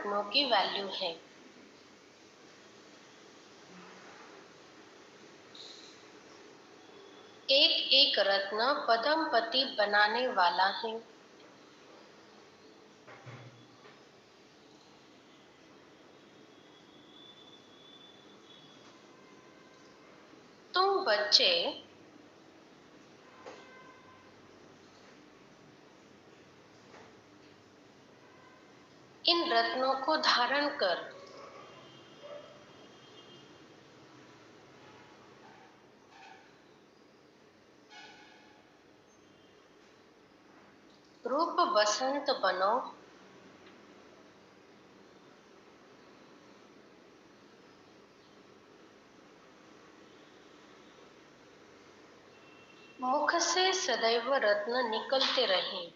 रत्नों की वैल्यू है। एक एक रत्न पद्मपति बनाने वाला है। तुम बच्चे इन रत्नों को धारण कर रूप बसंत बनो। मुख से सदैव रत्न निकलते रहें।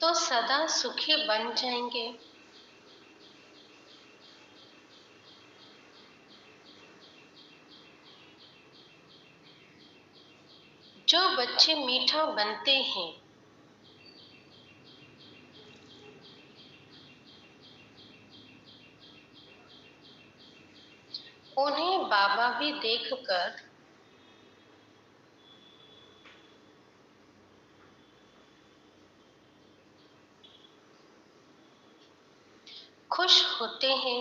तो सदा सुखी बन जाएंगे। जो बच्चे मीठा बनते हैं उन्हें बाबा भी देखकर खुश होते हैं।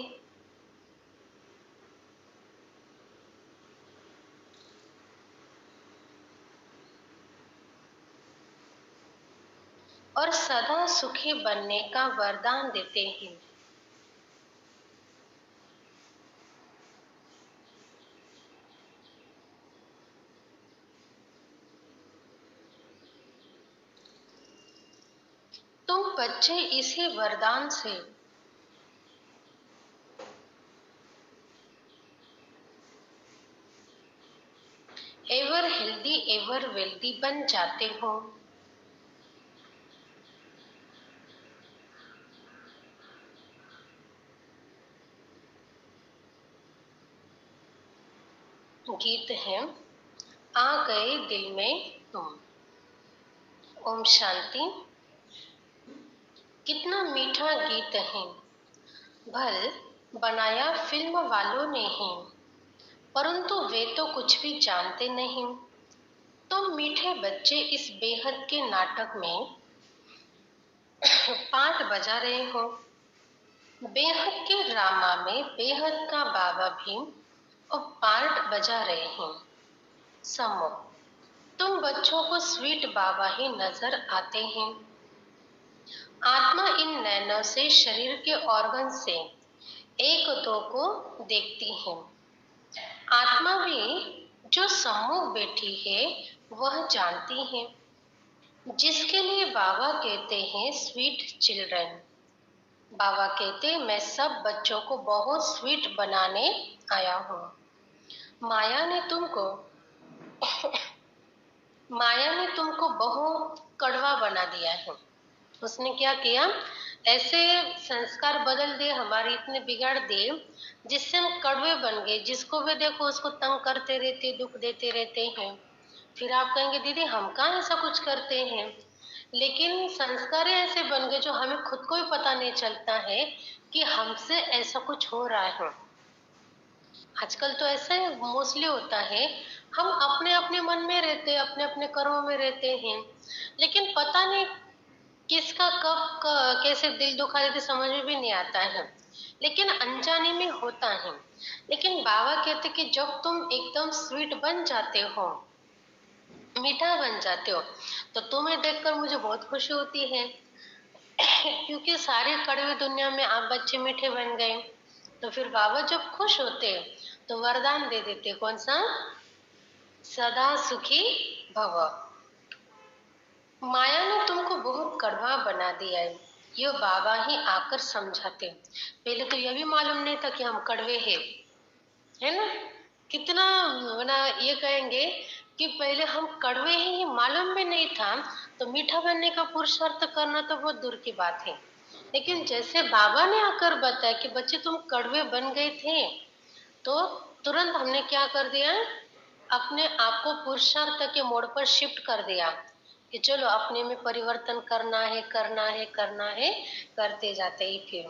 और सदा सुखी बनने का वरदान देते हैं। तुम बच्चे इसी वरदान से एवर हेल्दी एवर वेल्दी बन जाते हो। गीत है आ गए दिल में तुम। ओम शांति। कितना मीठा गीत है। भल बनाया फिल्म वालों ने है, परंतु वे तो कुछ भी जानते नहीं। तुम मीठे बच्चे इस बेहद के नाटक में पार्ट बजा रहे हो। बेहद के ड्रामा में बेहद का बाबा भी अब पार्ट बजा रहे हैं। समो, तुम बच्चों को स्वीट बाबा ही नजर आते हैं। आत्मा इन नैनों से शरीर के ऑर्गन से एक दो को देखती है। आत्मा भी जो सम्मुख बैठी है वह जानती है, जिसके लिए बाबा कहते हैं स्वीट चिल्ड्रन। बाबा कहते मैं सब बच्चों को बहुत स्वीट बनाने आया हूँ। माया ने तुमको बहुत कड़वा बना दिया है। उसने क्या किया, ऐसे संस्कार बदल दिए, हमारे इतने बिगाड़ दिए जिससे हम कड़वे बन गए। जिसको भी देखो उसको तंग करते रहते, दुख देते रहते हैं। फिर आप कहेंगे दीदी हम कहाँ ऐसा कुछ करते हैं, लेकिन संस्कार ऐसे बन गए जो हमें खुद को ही पता नहीं चलता है कि हमसे ऐसा कुछ हो रहा है। आजकल तो ऐसा मोस्टली होता है, हम अपने अपने मन में रहते हैं, अपने अपने कर्मों में रहते हैं, लेकिन पता नहीं किसका कब कैसे दिल दुखा देते समझ में भी नहीं आता है, लेकिन अनजाने में होता है। लेकिन बाबा कहते कि जब तुम एकदम स्वीट बन जाते हो, मीठा बन जाते हो, तो तुम्हें देखकर मुझे बहुत खुशी होती है। क्योंकि सारी कड़वी दुनिया में आप बच्चे मीठे बन गए। तो फिर बाबा जब खुश होते तो वरदान दे देते, कौन सा, सदा सुखी भव। माया ने तुमको बहुत कड़वा बना दिया है, ये बाबा ही आकर समझाते। पहले तो यह भी मालूम नहीं था कि हम कड़वे हैं, है ना। कितना ना ये कहेंगे कि पहले हम कड़वे ही मालूम भी नहीं था, तो मीठा बनने का पुरुषार्थ करना तो बहुत दूर की बात है। लेकिन जैसे बाबा ने आकर बताया कि बच्चे तुम कड़वे बन गए थे, तो तुरंत हमने क्या कर दिया, अपने आप को पुरुषार्थ के मोड़ पर शिफ्ट कर दिया कि चलो अपने में परिवर्तन करना है, करना है, करना है, करते जाते ही। फिर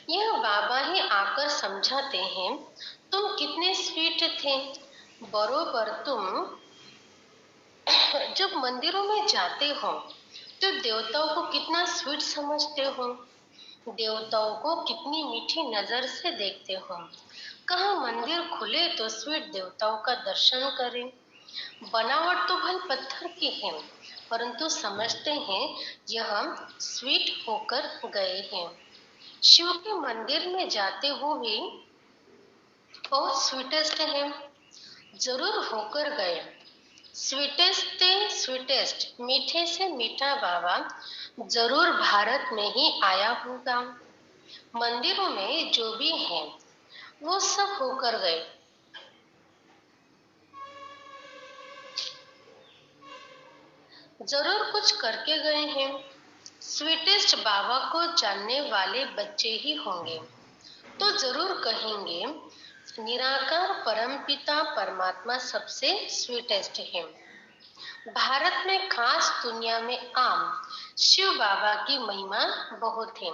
यह बाबा ही आकर समझाते हैं, तुम कितने स्वीट थे। बरोबर तुम जब मंदिरों में जाते हो तो देवताओं को कितना स्वीट समझते हो, देवताओं को कितनी मीठी नजर से देखते हो। कहाँ मंदिर खुले तो स्वीट देवताओं का दर्शन करें। बनावट तो भले पत्थर की है, परंतु समझते हैं यह स्वीट होकर गए हैं। शिव के मंदिर में जाते हुए बहुत स्वीटेस्ट है, जरूर होकर गए। स्वीटेस्ट स्वीटेस्ट, मीठे से मीठा बाबा जरूर भारत में ही आया होगा। मंदिरों में जो भी है वो सब होकर गए। जरूर कुछ करके गए हैं। स्वीटेस्ट बाबा को जानने वाले बच्चे ही होंगे तो जरूर कहेंगे निराकार परमपिता परमात्मा सबसे स्वीटेस्ट है। भारत में खास, दुनिया में आम, शिव बाबा की महिमा बहुत है।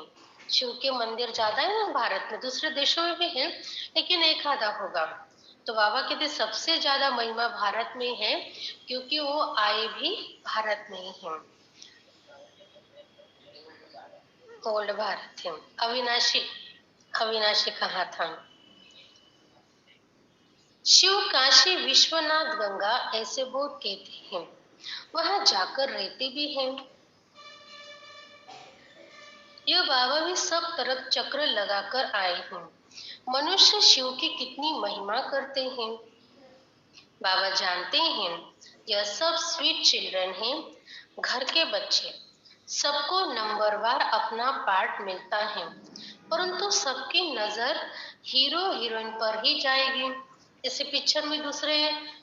शिव के मंदिर ज्यादा है ना भारत में, दूसरे देशों में भी है लेकिन एक आधा होगा। तो बाबा कहते सबसे ज्यादा महिमा भारत में है क्योंकि वो आए भी भारत में ही है। ओल्ड भारत है। अविनाशी, अविनाशी कहा था। शिव काशी विश्वनाथ गंगा ऐसे बहुत कहते हैं, वहां जाकर रहते भी हैं। ये बाबा भी सब तरफ चक्र लगाकर आए हैं। मनुष्य शिव की कितनी महिमा करते हैं। बाबा जानते हैं यह सब स्वीट चिल्ड्रन हैं, घर के बच्चे। सबको नंबरवार अपना पार्ट मिलता है, परंतु सबकी नजर हीरो हीरोइन पर ही जाएगी। जैसे पिक्चर में दूसरे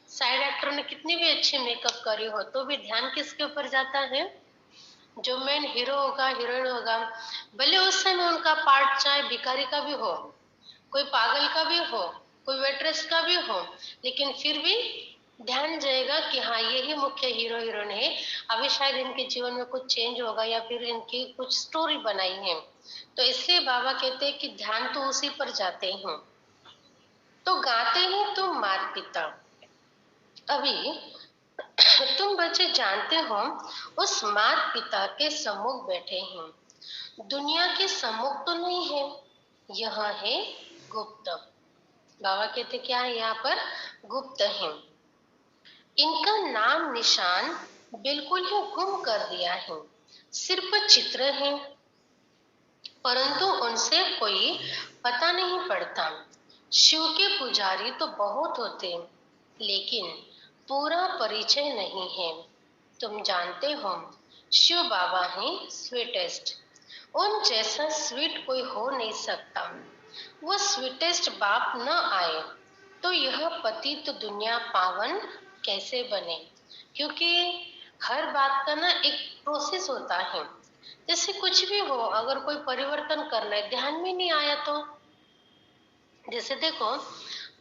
साइड एक्टर ने कितनी भी अच्छी मेकअप करी हो तो भी ध्यान किसके ऊपर जाता है, जो मेन हीरो होगा, हीरोइन होगा। भले उस समय उनका पार्ट चाहे भिखारी का भी हो, कोई पागल का भी हो, कोई वेट्रेस का भी हो, लेकिन फिर भी ध्यान जाएगा कि हाँ यही मुख्य हीरो हीरोइन है। अभी शायद इनके जीवन में कुछ चेंज होगा या फिर इनकी कुछ स्टोरी बनाई है। तो इसलिए बाबा कहते हैं कि ध्यान तो उसी पर जाते हैं। तो गाते हैं तुम मात पिता। अभी तुम बच्चे जानते हो उस मात पिता के सम्मुख बैठे हैं। दुनिया के सम्मुख तो नहीं है, यह है गुप्त। बाबा कहते क्या है, यहाँ पर गुप्त है। इनका नाम निशान बिल्कुल ही गुम कर दिया है। सिर्फ चित्र है, परंतु उनसे कोई पता नहीं पड़ता। शिव के पुजारी तो बहुत होते, लेकिन पूरा परिचय नहीं है। तुम जानते हो शिव बाबा हैं स्वीटेस्ट, उन जैसा स्वीट कोई हो नहीं सकता। वो स्वीटेस्ट बाप न आए तो यह पतित दुनिया पावन कैसे बने। क्योंकि हर बात का ना एक प्रोसेस होता है। जैसे कुछ भी हो, अगर कोई परिवर्तन करना है, ध्यान में नहीं आया तो जैसे देखो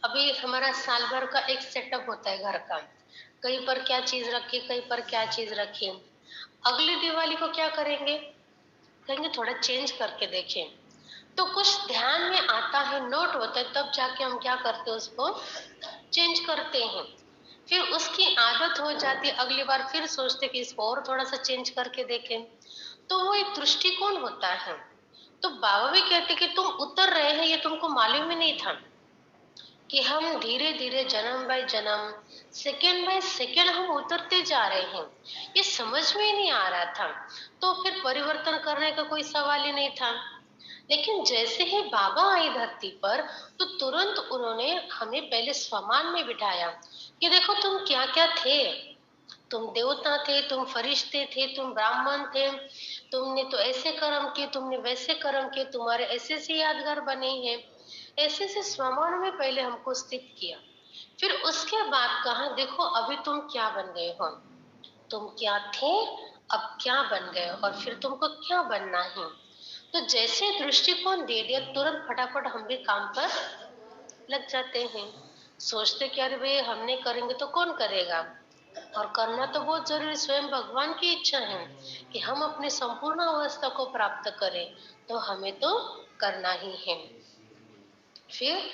अभी हमारा साल भर का एक सेटअप होता है घर का, कहीं पर क्या चीज रखी, कहीं पर क्या चीज रखी। अगली दिवाली को क्या करेंगे, कहेंगे थोड़ा चेंज करके देखें। तो कुछ ध्यान में आता है, नोट होता है, तब जाके हम क्या करते हैं, उसको चेंज करते हैं। फिर उसकी आदत हो जाती है, अगली बार फिर सोचते कि इसको और थोड़ा सा चेंज करके देखें। तो वो एक दृष्टिकोण होता है। तो बाबा भी कहते कि तुम उतर रहे हैं, ये तुमको मालूम ही नहीं था कि हम धीरे धीरे जन्म बाय जन्म, सेकेंड बाय सेकेंड हम उतरते जा रहे हैं। ये समझ में ही नहीं आ रहा था, तो फिर परिवर्तन करने का कोई सवाल ही नहीं था। लेकिन जैसे ही बाबा आए धरती पर तो तुरंत उन्होंने हमें पहले स्वमान में बिठाया कि देखो तुम क्या क्या थे। तुम देवता थे, तुम फरिश्ते थे, तुम ब्राह्मण थे, तुमने तो ऐसे कर्म किए, तुमने वैसे कर्म किए, तुम्हारे ऐसे से यादगार बने हैं। ऐसे से स्वमान में पहले हमको स्थित किया। फिर उसके बाद कहा देखो अभी तुम क्या बन गए हो, तुम क्या थे अब क्या बन गए हो, और फिर तुमको क्या बनना है। तो जैसे दृष्टिकोण दे दिया तुरंत फटाफट हम भी काम पर लग जाते हैं। सोचते कि अरे भाई हमने करेंगे तो कौन करेगा, और करना तो बहुत जरूरी, स्वयं भगवान की इच्छा है कि हम अपनी संपूर्ण अवस्था को प्राप्त करें, तो हमें तो करना ही है। फिर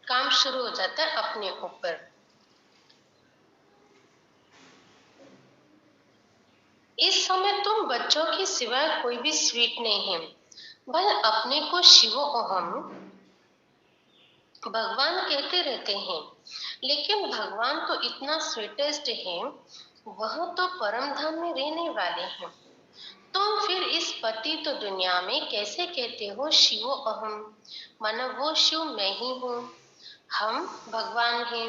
काम शुरू हो जाता है अपने ऊपर। इस समय तुम बच्चों की सिवाय कोई भी स्वीट नहीं है। भाई अपने को शिवो अहम भगवान कहते रहते हैं, लेकिन भगवान तो इतना स्वीटेस्ट है, वह तो परम धाम में रहने वाले हैं। तुम फिर इस पति तो दुनिया में कैसे कहते हो शिवो अहम, माना वो शिव मैं ही हूँ, हम भगवान हैं।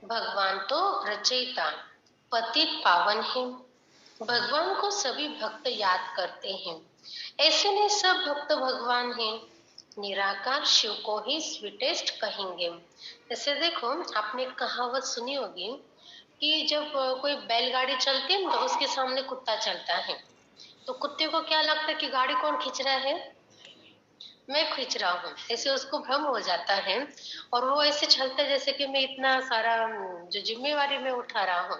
भगवान तो रचयिता पतित पावन है। भगवान को सभी भक्त याद करते हैं, ऐसे नहीं सब भक्त भगवान हैं। निराकार शिव को ही स्वीटेस्ट कहेंगे। जैसे देखो, आपने एक कहावत सुनी होगी कि जब कोई बैलगाड़ी चलती है तो उसके सामने कुत्ता चलता है, तो कुत्ते को क्या लगता है कि गाड़ी कौन खींच रहा है, मैं खींच रहा हूँ, ऐसे उसको भ्रम हो जाता है, और वो ऐसे चलता है जैसे कि मैं इतना सारा जो जिम्मेवारी मैं उठा रहा हूँ।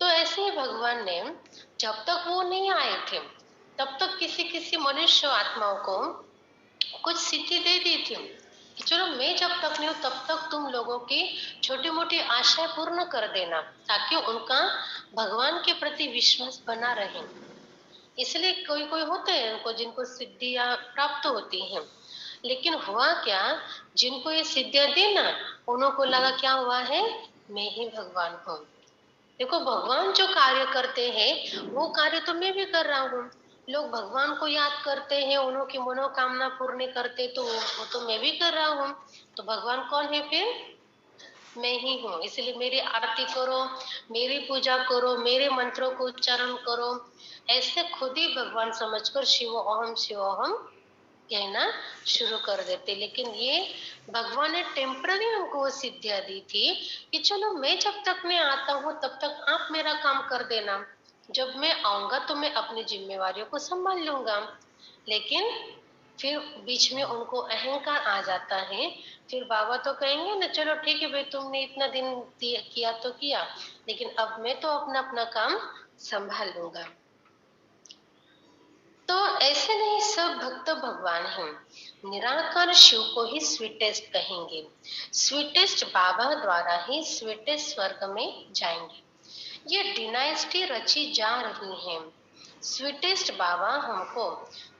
तो ऐसे ही भगवान ने, जब तक वो नहीं आए थे, तब तक किसी किसी मनुष्य आत्माओं को कुछ सिद्धि दे दी थी कि चलो मैं जब तक नहीं हूं तब तक तुम लोगों की छोटी मोटी आशाएं पूर्ण कर देना, ताकि उनका भगवान के प्रति विश्वास बना रहे। इसलिए कोई कोई होते हैं उनको जिनको सिद्धियां प्राप्त होती हैं, लेकिन हुआ क्या, जिनको ये सिद्धियां दी ना, उनको लगा क्या हुआ है, मैं ही भगवान हूँ। देखो भगवान जो कार्य करते हैं वो कार्य तो मैं भी कर रहा हूँ। लोग भगवान को याद करते हैं, उन्हों की मनोकामना पूर्ण करते, तो वो तो मैं भी कर रहा हूँ। तो भगवान कौन है फिर, मैं ही हूँ। इसलिए मेरी आरती करो, मेरी पूजा करो, मेरे मंत्रों को उच्चारण करो, ऐसे खुद ही भगवान समझकर शिव अहम कहना शुरू कर देते। लेकिन ये भगवान ने टेम्पररी हमको वो सिद्धियां दी थी कि चलो मैं जब तक मैं आता हूँ तब तक आप मेरा काम कर देना, जब मैं आऊंगा तो मैं अपनी जिम्मेवारियों को संभाल लूंगा। लेकिन फिर बीच में उनको अहंकार आ जाता है। फिर बाबा तो कहेंगे ना, चलो ठीक है भाई तुमने इतना दिन किया तो किया, लेकिन अब मैं तो अपना अपना काम संभाल लूंगा। तो ऐसे नहीं सब भक्त भगवान हैं। निराकार शिव को ही स्वीटेस्ट कहेंगे। स्वीटेस्ट बाबा द्वारा ही स्वीटेस्ट स्वर्ग में जाएंगे। ये डिनाइस्टी रची जा रही है। स्वीटेस्ट बाबा हमको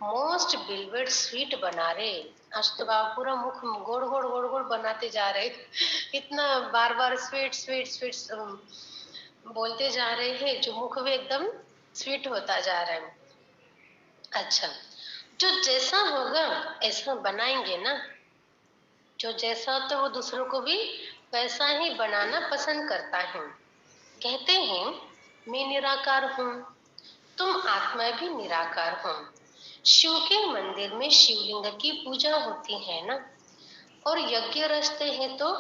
मोस्ट बिलवेड स्वीट बना रहे। आज तो बाबा पूरा मुख गोड़ गोड़ गोड़ गोड़ बनाते जा रहे, इतना बार बार स्वीट स्वीट स्वीट बोलते जा रहे हैं, जो मुख भी एकदम स्वीट होता जा रहा है। अच्छा, जो जैसा होगा ऐसा बनाएंगे ना, जो जैसा होता है वो दूसरों को भी वैसा ही बनाना पसंद करता है। कहते हैं मैं निराकार हूँ, तुम आत्मा भी निराकार हो। शिव के मंदिर में शिवलिंग की पूजा होती है ना, और यज्ञ रचते हैं तो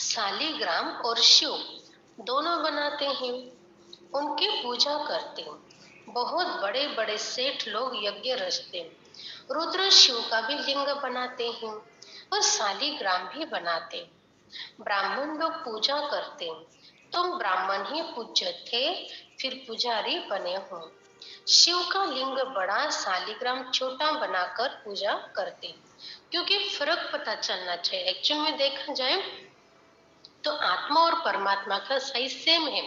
शालिग्राम और शिव दोनों बनाते हैं, उनकी पूजा करते हैं। बहुत बड़े बड़े सेठ लोग यज्ञ रचते हैं। रुद्र शिव का भी लिंग बनाते हैं और शालिग्राम भी बनाते हैं। ब्राह्मण लोग पूजा करते हैं। तुम ब्राह्मण ही पूज्य थे, फिर पुजारी बने हो। शिव का लिंग बड़ा, शालिग्राम छोटा बनाकर पूजा करते हैं। क्योंकि फर्क पता चलना चाहिए। एक्चुअल में देखा जाए तो आत्मा और परमात्मा का साइज सेम है।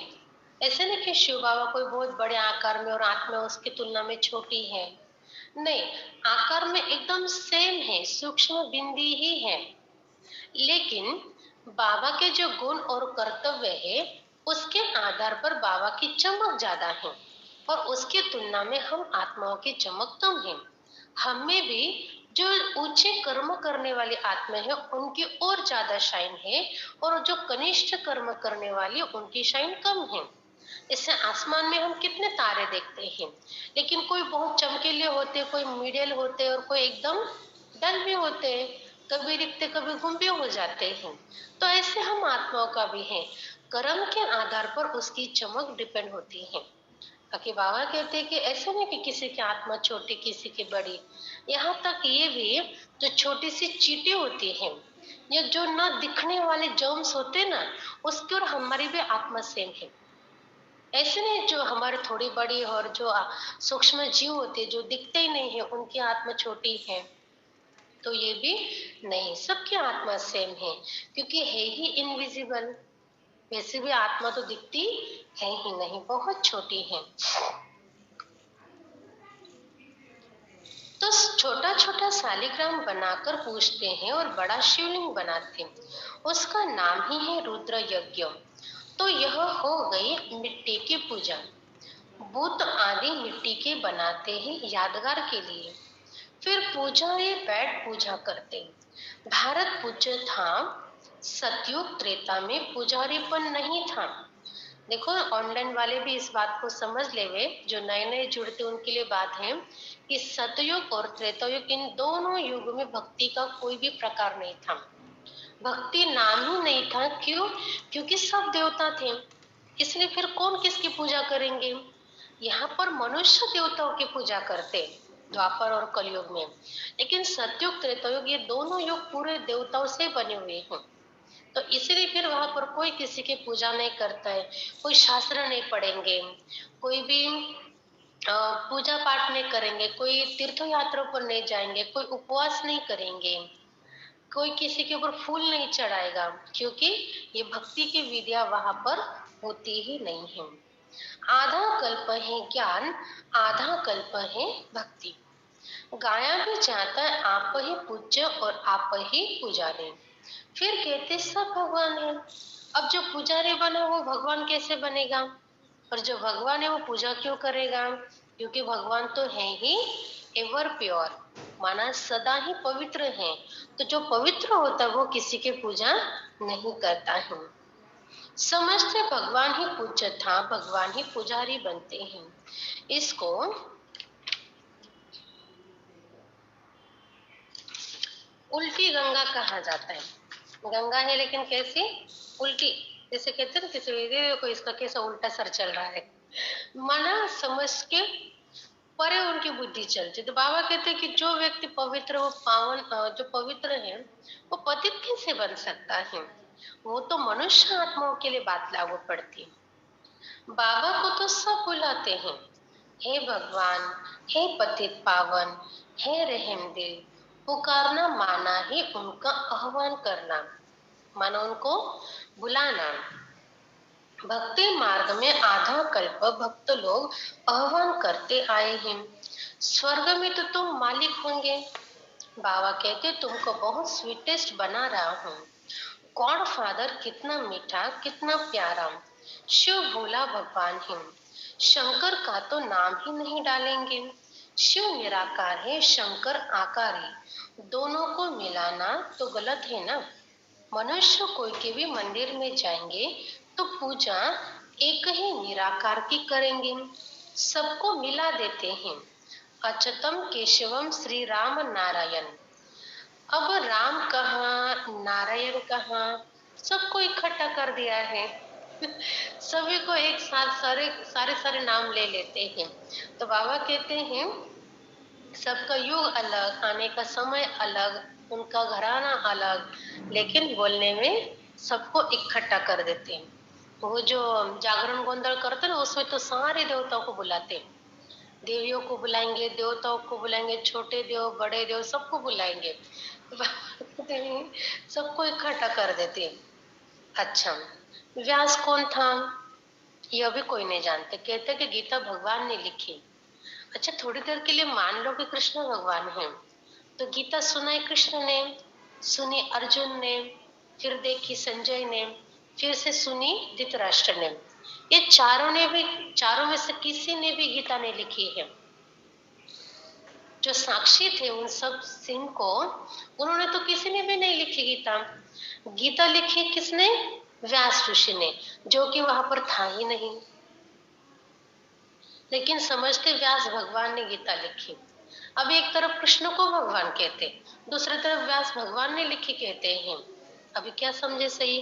ऐसे नहीं कि शिव बाबा कोई बहुत बड़े आकार में और आत्मा उसकी तुलना में छोटी है, नहीं, आकार में एकदम सेम है, सूक्ष्म बिंदी ही है। लेकिन बाबा के जो गुण और कर्तव्य है उसके आधार पर बाबा की चमक ज्यादा है, और उसकी तुलना में हम आत्माओं की चमक कम है। हमें भी जो ऊंचे कर्म करने वाली आत्मा है उनकी और ज्यादा शाइन है, और जो कनिष्ठ कर्म करने वाली उनकी शाइन कम है। इससे आसमान में हम कितने तारे देखते हैं, लेकिन कोई बहुत चमकीले होते, कोई मीडियल होते, और कोई एकदम डल भी होते हैं, कभी दिखते कभी गुम भी हो जाते हैं। तो ऐसे हम आत्माओं का भी है, कर्म के आधार पर उसकी चमक डिपेंड होती है। बाकी बाबा कहते हैं कि ऐसे नहीं कि किसी की आत्मा छोटी किसी की बड़ी, यहाँ तक ये भी जो छोटी सी चींटी होती है या जो ना दिखने वाले जर्म्स होते ना, उसकी और हमारी भी आत्मा सेम है। ऐसे नहीं जो हमारे थोड़ी बड़ी और जो सूक्ष्म जीव होते हैं जो दिखते ही नहीं है उनकी आत्मा छोटी है, तो ये भी नहीं, सबकी आत्मा सेम है क्योंकि है ही इनविजिबल। वैसे भी आत्मा तो दिखती है ही नहीं, बहुत छोटी है। तो छोटा छोटा शालिग्राम बनाकर पूजते हैं और बड़ा शिवलिंग बनाते हैं, उसका नाम ही है रुद्र यज्ञ। तो यह हो गई मिट्टी की पूजा। बुत आदि मिट्टी के बनाते हैं यादगार के लिए, फिर पुजारी बैठ पूजा करते। भारत पूज्य था, सतयुग त्रेता में पुजारीपन नहीं था। देखो ऑनलाइन वाले भी इस बात को समझ लेवे, जो नए नए जुड़ते उनके लिए बात है कि सतयुग और त्रेतायुग इन दोनों युग में भक्ति का कोई भी प्रकार नहीं था। भक्ति नाम ही नहीं था। क्यों? क्योंकि सब देवता थे, इसलिए फिर कौन किसकी पूजा करेंगे। यहाँ पर मनुष्य देवताओं की पूजा करते द्वापर और कलयुग में, लेकिन सतयुग त्रेतायुग ये दोनों युग पूरे देवताओं से बने हुए हैं। तो इसीलिए फिर वहां पर कोई किसी की पूजा नहीं करता है, कोई शास्त्र नहीं पढ़ेंगे, कोई भी पूजा पाठ नहीं करेंगे, कोई तीर्थ यात्रा पर नहीं जाएंगे, कोई उपवास नहीं करेंगे, कोई किसी के ऊपर फूल नहीं चढ़ाएगा, क्योंकि ये भक्ति की विधियां वहां पर होती ही नहीं है। आधा कल्प है ज्ञान, आधा कल्प है भक्ति। गाया भी जाता है आप ही पूज्य और आप ही पुजारी। फिर कहते सब भगवान है। अब जो पुजारी बना वो भगवान कैसे बनेगा, और जो भगवान है वो पूजा क्यों करेगा, क्योंकि भगवान तो है ही एवर प्योर, माना सदा ही पवित्र है। तो जो पवित्र होता है वो किसी की पूजा नहीं करता है। समझते भगवान ही पूज्य था, भगवान ही पुजारी बनते हैं। इसको उल्टी गंगा कहा जाता है। गंगा है लेकिन कैसी उल्टी, जैसे कहते हैं ना किसी को इसका कैसा उल्टा सर चल रहा है, माना समझ के परे उनकी बुद्धि चलती। तो बाबा कहते हैं कि जो व्यक्ति पवित्र वो पावन जो पवित्र है वो पतित कैसे बन सकता है। वो तो मनुष्य आत्माओं के लिए बात लागू पड़ती है। बाबा को तो सब बुलाते हैं, हे भगवान, हे पतित पावन, हे रहम दिल। पुकारना माना ही उनका आह्वान करना, माना उनको बुलाना। भक्ति मार्ग में आधा कल्प भक्त लोग आह्वान करते आए हैं। स्वर्ग में तो तुम मालिक होंगे। बाबा कहते तुमको बहुत स्वीटेस्ट बना रहा हूँ। गॉड फादर कितना मीठा कितना प्यारा, शिव भोला भगवान है। शंकर का तो नाम ही नहीं डालेंगे। शिव निराकार है, शंकर आकारी, दोनों को मिलाना तो गलत है ना। मनुष्य कोई के भी मंदिर में जाएंगे तो पूजा एक ही निराकार की करेंगे, सबको मिला देते हैं। अच्युतम केशवम श्री राम नारायण। अब राम कहाँ नारायण कहाँ, सबको इकट्ठा कर दिया है। सभी को एक साथ सारे सारे सारे नाम ले लेते हैं। तो बाबा कहते हैं सबका युग अलग, आने का समय अलग, उनका घराना अलग, लेकिन बोलने में सबको इकट्ठा कर देते हैं। वो जो जागरण गोंदल करते हैं ना उसमें तो सारे देवताओं को बुलाते हैं, देवियों को बुलाएंगे, देवताओं को बुलाएंगे, छोटे देव बड़े देव सबको बुलाएंगे। सबको इकट्ठा कर देते हैं। अच्छा, व्यास कौन था यह भी कोई नहीं जानते, कहते कि गीता भगवान ने लिखी। अच्छा थोड़ी देर के लिए मान लो कि कृष्ण भगवान है, तो गीता सुनाई कृष्ण ने, सुनी अर्जुन ने, फिर देखी संजय ने, फिर से सुनी धृतराष्ट्र ने। ये चारों ने भी, चारों में से किसी ने भी गीता नहीं लिखी है। जो साक्षी थे उन सब सिंह को, उन्होंने तो किसी ने भी नहीं लिखी गीता। गीता लिखी किसने? व्यास ऋषि ने, जो कि वहां पर था ही नहीं, लेकिन समझते व्यास भगवान ने गीता लिखी। अब एक तरफ कृष्ण को भगवान कहते, दूसरी तरफ व्यास भगवान ने लिखी कहते हैं। अभी क्या समझे सही?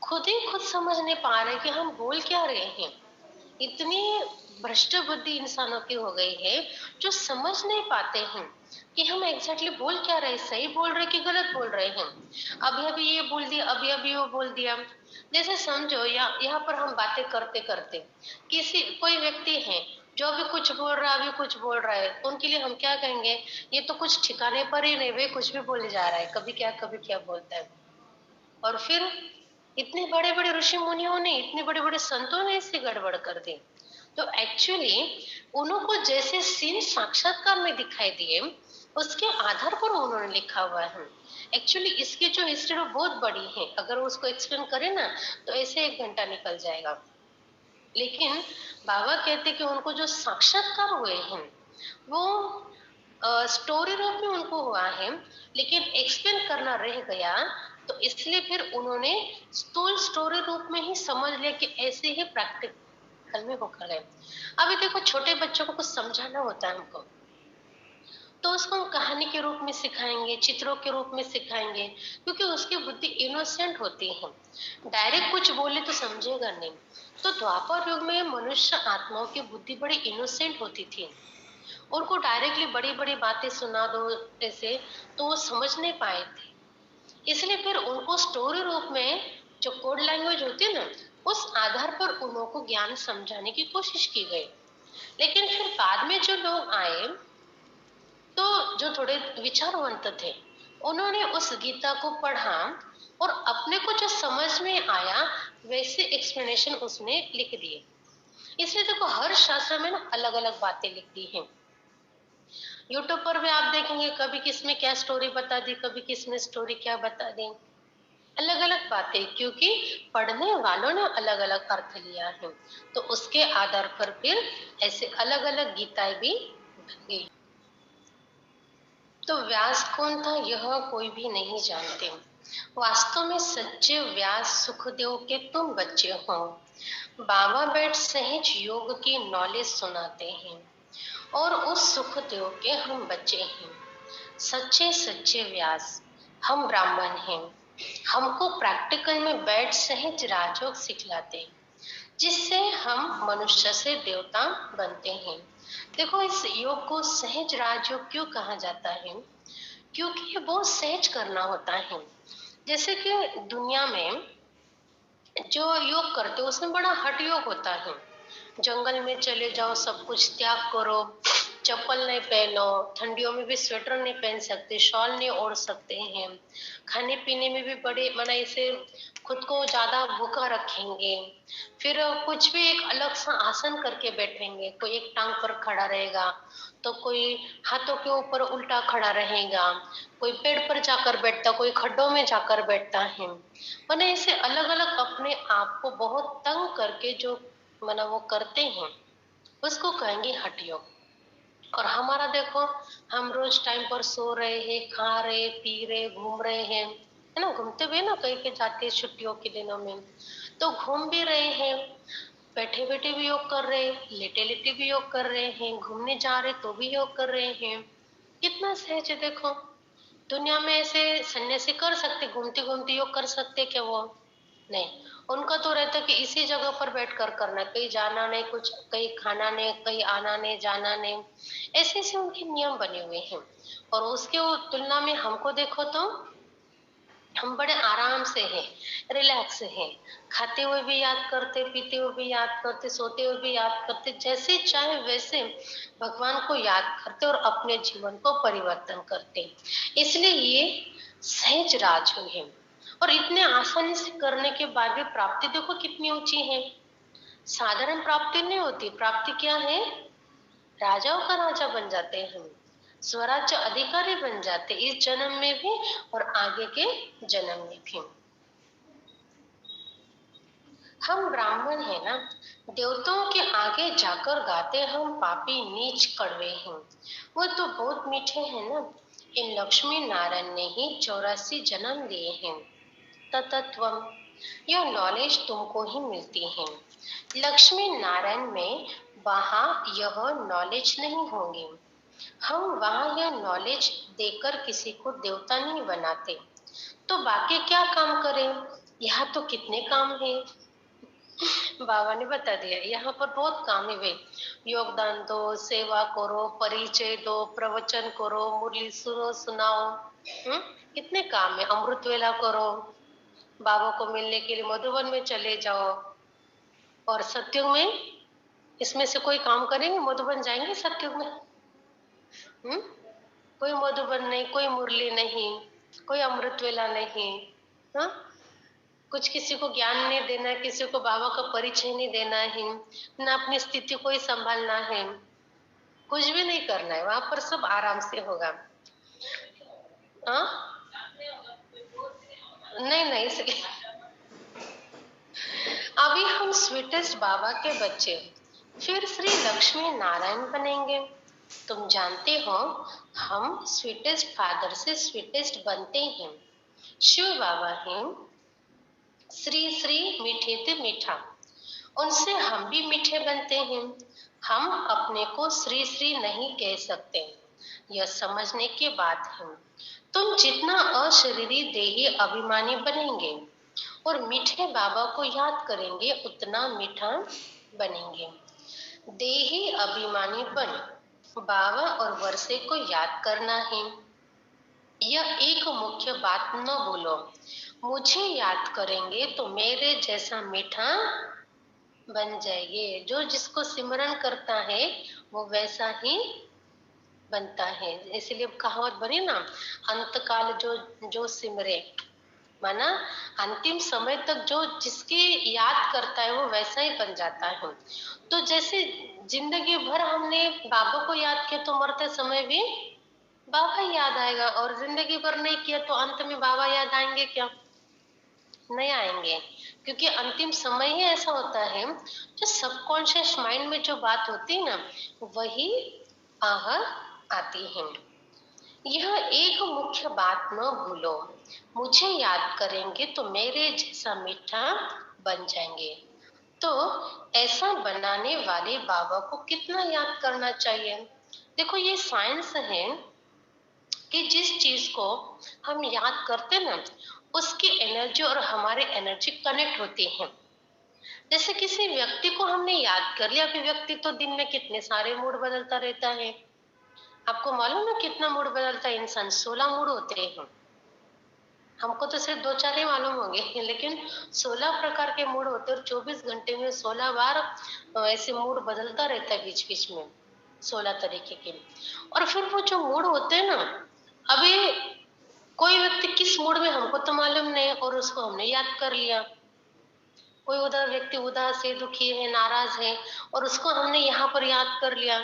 खुद ही खुद समझ नहीं पा रहे कि हम बोल क्या रहे हैं। इतनी भ्रष्ट बुद्धि इंसानों की हो गई है जो समझ नहीं पाते हैं कि हम एग्जैक्टली बोल क्या रहे, सही बोल रहे कि गलत बोल रहे हैं। अभी अभी ये बोल दिया, अभी अभी वो बोल दिया। जैसे समझो यहाँ पर हम बातें करते करते किसी कोई व्यक्ति है जो अभी कुछ बोल रहा है, अभी कुछ बोल रहा है, तो उनके लिए हम क्या कहेंगे, ये तो कुछ ठिकाने पर ही नहीं, वे कुछ भी बोले जा रहा है, कभी क्या बोलता है। और फिर इतने बड़े बड़े ऋषि मुनियों ने, इतने बड़े बड़े संतों ने इससे गड़बड़ कर दी। तो एक्चुअली उनको जैसे सीन साक्षात्कार में दिखाई दिए, उसके आधार पर उन्होंने लिखा हुआ है। एक्चुअली इसकी जो हिस्ट्री बहुत बड़ी है, अगर उसको एक्सप्लेन करें ना तो ऐसे 1 घंटा निकल जाएगा। लेकिन बाबा कहते कि उनको जो साक्षात्कार हुए हैं वो स्टोरी रूप में उनको हुआ है, लेकिन एक्सप्लेन करना रह गया, तो इसलिए फिर उन्होंने स्थूल स्टोरी रूप में ही समझ लिया कि ऐसे ही प्रैक्टिकल में होकर गए। अभी देखो छोटे बच्चों को कुछ समझाना होता है हमको, तो उसको हम कहानी के रूप में सिखाएंगे, चित्रों के रूप में सिखाएंगे, क्योंकि उसकी बुद्धि इनोसेंट होती है, डायरेक्ट कुछ बोले तो समझेगा नहीं। तो द्वापर युग में मनुष्य आत्माओं की बुद्धि बड़ी इनोसेंट होती थी, उनको डायरेक्टली बड़ी बड़ी बातें सुना दो ऐसे तो वो समझ नहीं पाए थे। इसलिए फिर उनको स्टोरी रूप में जो कोड लैंग्वेज होती है ना, उस आधार पर उनको ज्ञान समझाने की कोशिश की गई। लेकिन फिर बाद में जो लोग आए, तो जो थोड़े विचारवंत थे, उन्होंने उस गीता को पढ़ा और अपने को जो समझ में आया वैसे एक्सप्लेनेशन उसने लिख दिए। इसलिए देखो हर शास्त्र में ना अलग अलग बातें लिख दी हैं। यूट्यूब पर भी आप देखेंगे कभी किसमें क्या स्टोरी बता दी, कभी किसमें स्टोरी क्या बता दी, अलग अलग बातें, क्योंकि पढ़ने वालों ने अलग अलग अर्थ लिया है, तो उसके आधार पर फिर ऐसे अलग अलग गीताएं भी बन गई। तो व्यास कौन था यह कोई भी नहीं जानते। वास्तव में सच्चे व्यास सुखदेव के तुम बच्चे हो। बाबा बैठ सहज योग की नॉलेज सुनाते हैं और उस सुखदेव के हम बच्चे हैं। सच्चे सच्चे व्यास हम ब्राह्मण हैं, हमको प्रैक्टिकल में बैठ सहज राजयोग सिखलाते हैं, जिससे हम मनुष्य से देवता बनते हैं। देखो इस योग को सहज राजयोग क्यों कहा जाता है, क्योंकि ये बहुत सहज करना होता है। जैसे कि दुनिया में जो योग करते हो उसमें बड़ा हठ योग होता है। जंगल में चले जाओ, सब कुछ त्याग करो, चप्पल नहीं पहनो, ठंडियों में भी स्वेटर नहीं पहन सकते, शॉल नहीं ओढ़ सकते हैं, खाने पीने में भी बड़े मना इसे खुद को ज्यादा भूखा रखेंगे, फिर कुछ भी एक अलग सा आसन करके बैठेंगे, कोई एक टांग पर खड़ा रहेगा तो कोई हाथों के ऊपर उल्टा खड़ा रहेगा, कोई पेड़ पर जाकर बैठता, कोई खड्डों में जाकर बैठता है। मैंने इसे अलग अलग अपने आप को बहुत तंग करके जो मना वो करते हैं उसको कहेंगे हठ योग। और हमारा देखो, हम रोज टाइम पर सो रहे हैं, खा रहे, पी रहे, घूम रहे हैं, है ना, घूमते हुए ना कहीं के जाते हैं छुट्टियों के दिनों में, तो घूम भी रहे हैं, बैठे बैठे भी योग कर रहे हैं, लेटे लेटे भी योग कर रहे हैं, घूमने जा रहे तो भी योग कर रहे हैं। कितना सहज है देखो। दुनिया में ऐसे सन्यासी कर सकते, घूमते घूमते योग कर सकते क्या वो? नहीं, उनका तो रहता कि इसी जगह पर बैठ कर करना, कहीं जाना नहीं, कुछ कहीं खाना नहीं, कहीं आना नहीं, जाना नहीं, ऐसे ऐसे उनके नियम बने हुए हैं। और उसके तुलना में हमको देखो तो हम बड़े आराम से हैं, रिलैक्स हैं, खाते हुए भी याद करते, पीते हुए भी याद करते, सोते हुए भी याद करते, जैसे चाहे वैसे भगवान को याद करते और अपने जीवन को परिवर्तन करते। इसलिए ये सहज राजयोग है। और इतने आसानी से करने के बाद भी प्राप्ति देखो कितनी ऊंची है। साधारण प्राप्ति नहीं होती, प्राप्ति क्या है, राजाओं का राजा बन जाते हैं हम, स्वराज्य अधिकारी बन जाते इस जन्म में भी और आगे के जन्म में भी। हम ब्राह्मण हैं ना, देवताओं के आगे जाकर गाते हम पापी नीच कड़वे हैं, वो तो बहुत मीठे हैं ना। इन लक्ष्मी नारायण ने ही 84 जन्म लिए हैं। ततत्वम, यह नॉलेज तुमको ही मिलती है। लक्ष्मी नारायण में वहां यह नॉलेज नहीं होंगे। हम वहां यह नॉलेज देकर किसी को देवता नहीं बनाते, तो बाकी क्या काम करें, यहाँ तो कितने काम है। बाबा ने बता दिया यहाँ पर बहुत काम है वे, योगदान दो, सेवा करो, परिचय दो, प्रवचन करो, मुरली सुनो सुनाओ। कितने काम है, अमृत वेला करो, बाबा को मिलने के लिए मधुबन में चले जाओ। और सत्युग में इसमें से कोई काम करेंगे? मधुबन जाएंगे सत्युग में? हम्म कोई मधुबन नहीं, कोई मुरली नहीं, कोई अमृत वेला नहीं। हाँ, कुछ किसी को ज्ञान नहीं देना है, किसी को बाबा का परिचय नहीं देना है, ना अपनी स्थिति को ही संभालना है, कुछ भी नहीं करना है, वहां पर सब आराम से होगा। हाँ, नहीं नहीं, इसलिए अभी हम स्वीटेस्ट बाबा के बच्चे, फिर श्री लक्ष्मी नारायण बनेंगे। तुम जानते हो हम स्वीटेस्ट फादर से स्वीटेस्ट बनते हैं। शिव बाबा हैं श्री श्री मीठे से मीठा, उनसे हम भी मीठे बनते हैं। हम अपने को श्री श्री नहीं कह सकते, यह समझने की बात है। तुम जितना अशरीरी देही अभिमानी बनेंगे और मीठे बाबा को याद करेंगे उतना मीठा बनेंगे। देही अभिमानी बन बाबा और वर्षे को याद करना है। यह एक मुख्य बात न भूलो। मुझे याद करेंगे तो मेरे जैसा मीठा बन जाएंगे। जो जिसको सिमरन करता है वो वैसा ही बनता है। इसलिए कहावत बनी ना, अंतकाल जो सिमरे, माना अंतिम समय तक जो जिसकी याद करता है वो वैसा ही बन जाता है। तो जैसे जिंदगी भर हमने बाबा को याद किया तो मरते समय भी बाबा याद आएगा, और जिंदगी भर नहीं किया तो अंत में बाबा याद आएंगे क्या? नहीं आएंगे, क्योंकि अंतिम समय ही ऐसा होता है, जो सबकॉन्शियस माइंड में जो बात होती है ना वही बाहर आती है। यह एक मुख्य बात न भूलो। मुझे याद करेंगे तो मेरे जैसा मीठा बन जाएंगे। तो ऐसा बनाने वाले बाबा को कितना याद करना चाहिए? देखो ये साइंस है कि जिस चीज को हम याद करते ना उसकी एनर्जी और हमारे एनर्जी कनेक्ट होती है। जैसे किसी व्यक्ति को हमने याद कर लिया, कि व्यक्ति तो दिन में कितने सारे मूड बदलता रहता है। आपको मालूम है कितना मूड बदलता है इंसान? 16 मूड होते हैं। हमको तो सिर्फ 2-4 ही मालूम होंगे, लेकिन 16 प्रकार के मूड होते हैं और 24 घंटे में 16 बार ऐसे मूड बदलता रहता है बीच बीच में, 16 तरीके के। और फिर वो जो मूड होते हैं ना, अभी कोई व्यक्ति किस मूड में हमको तो मालूम नहीं, और उसको हमने याद कर लिया। कोई उधर व्यक्ति उदास है, दुखी है, नाराज है, और उसको हमने यहाँ पर याद कर लिया।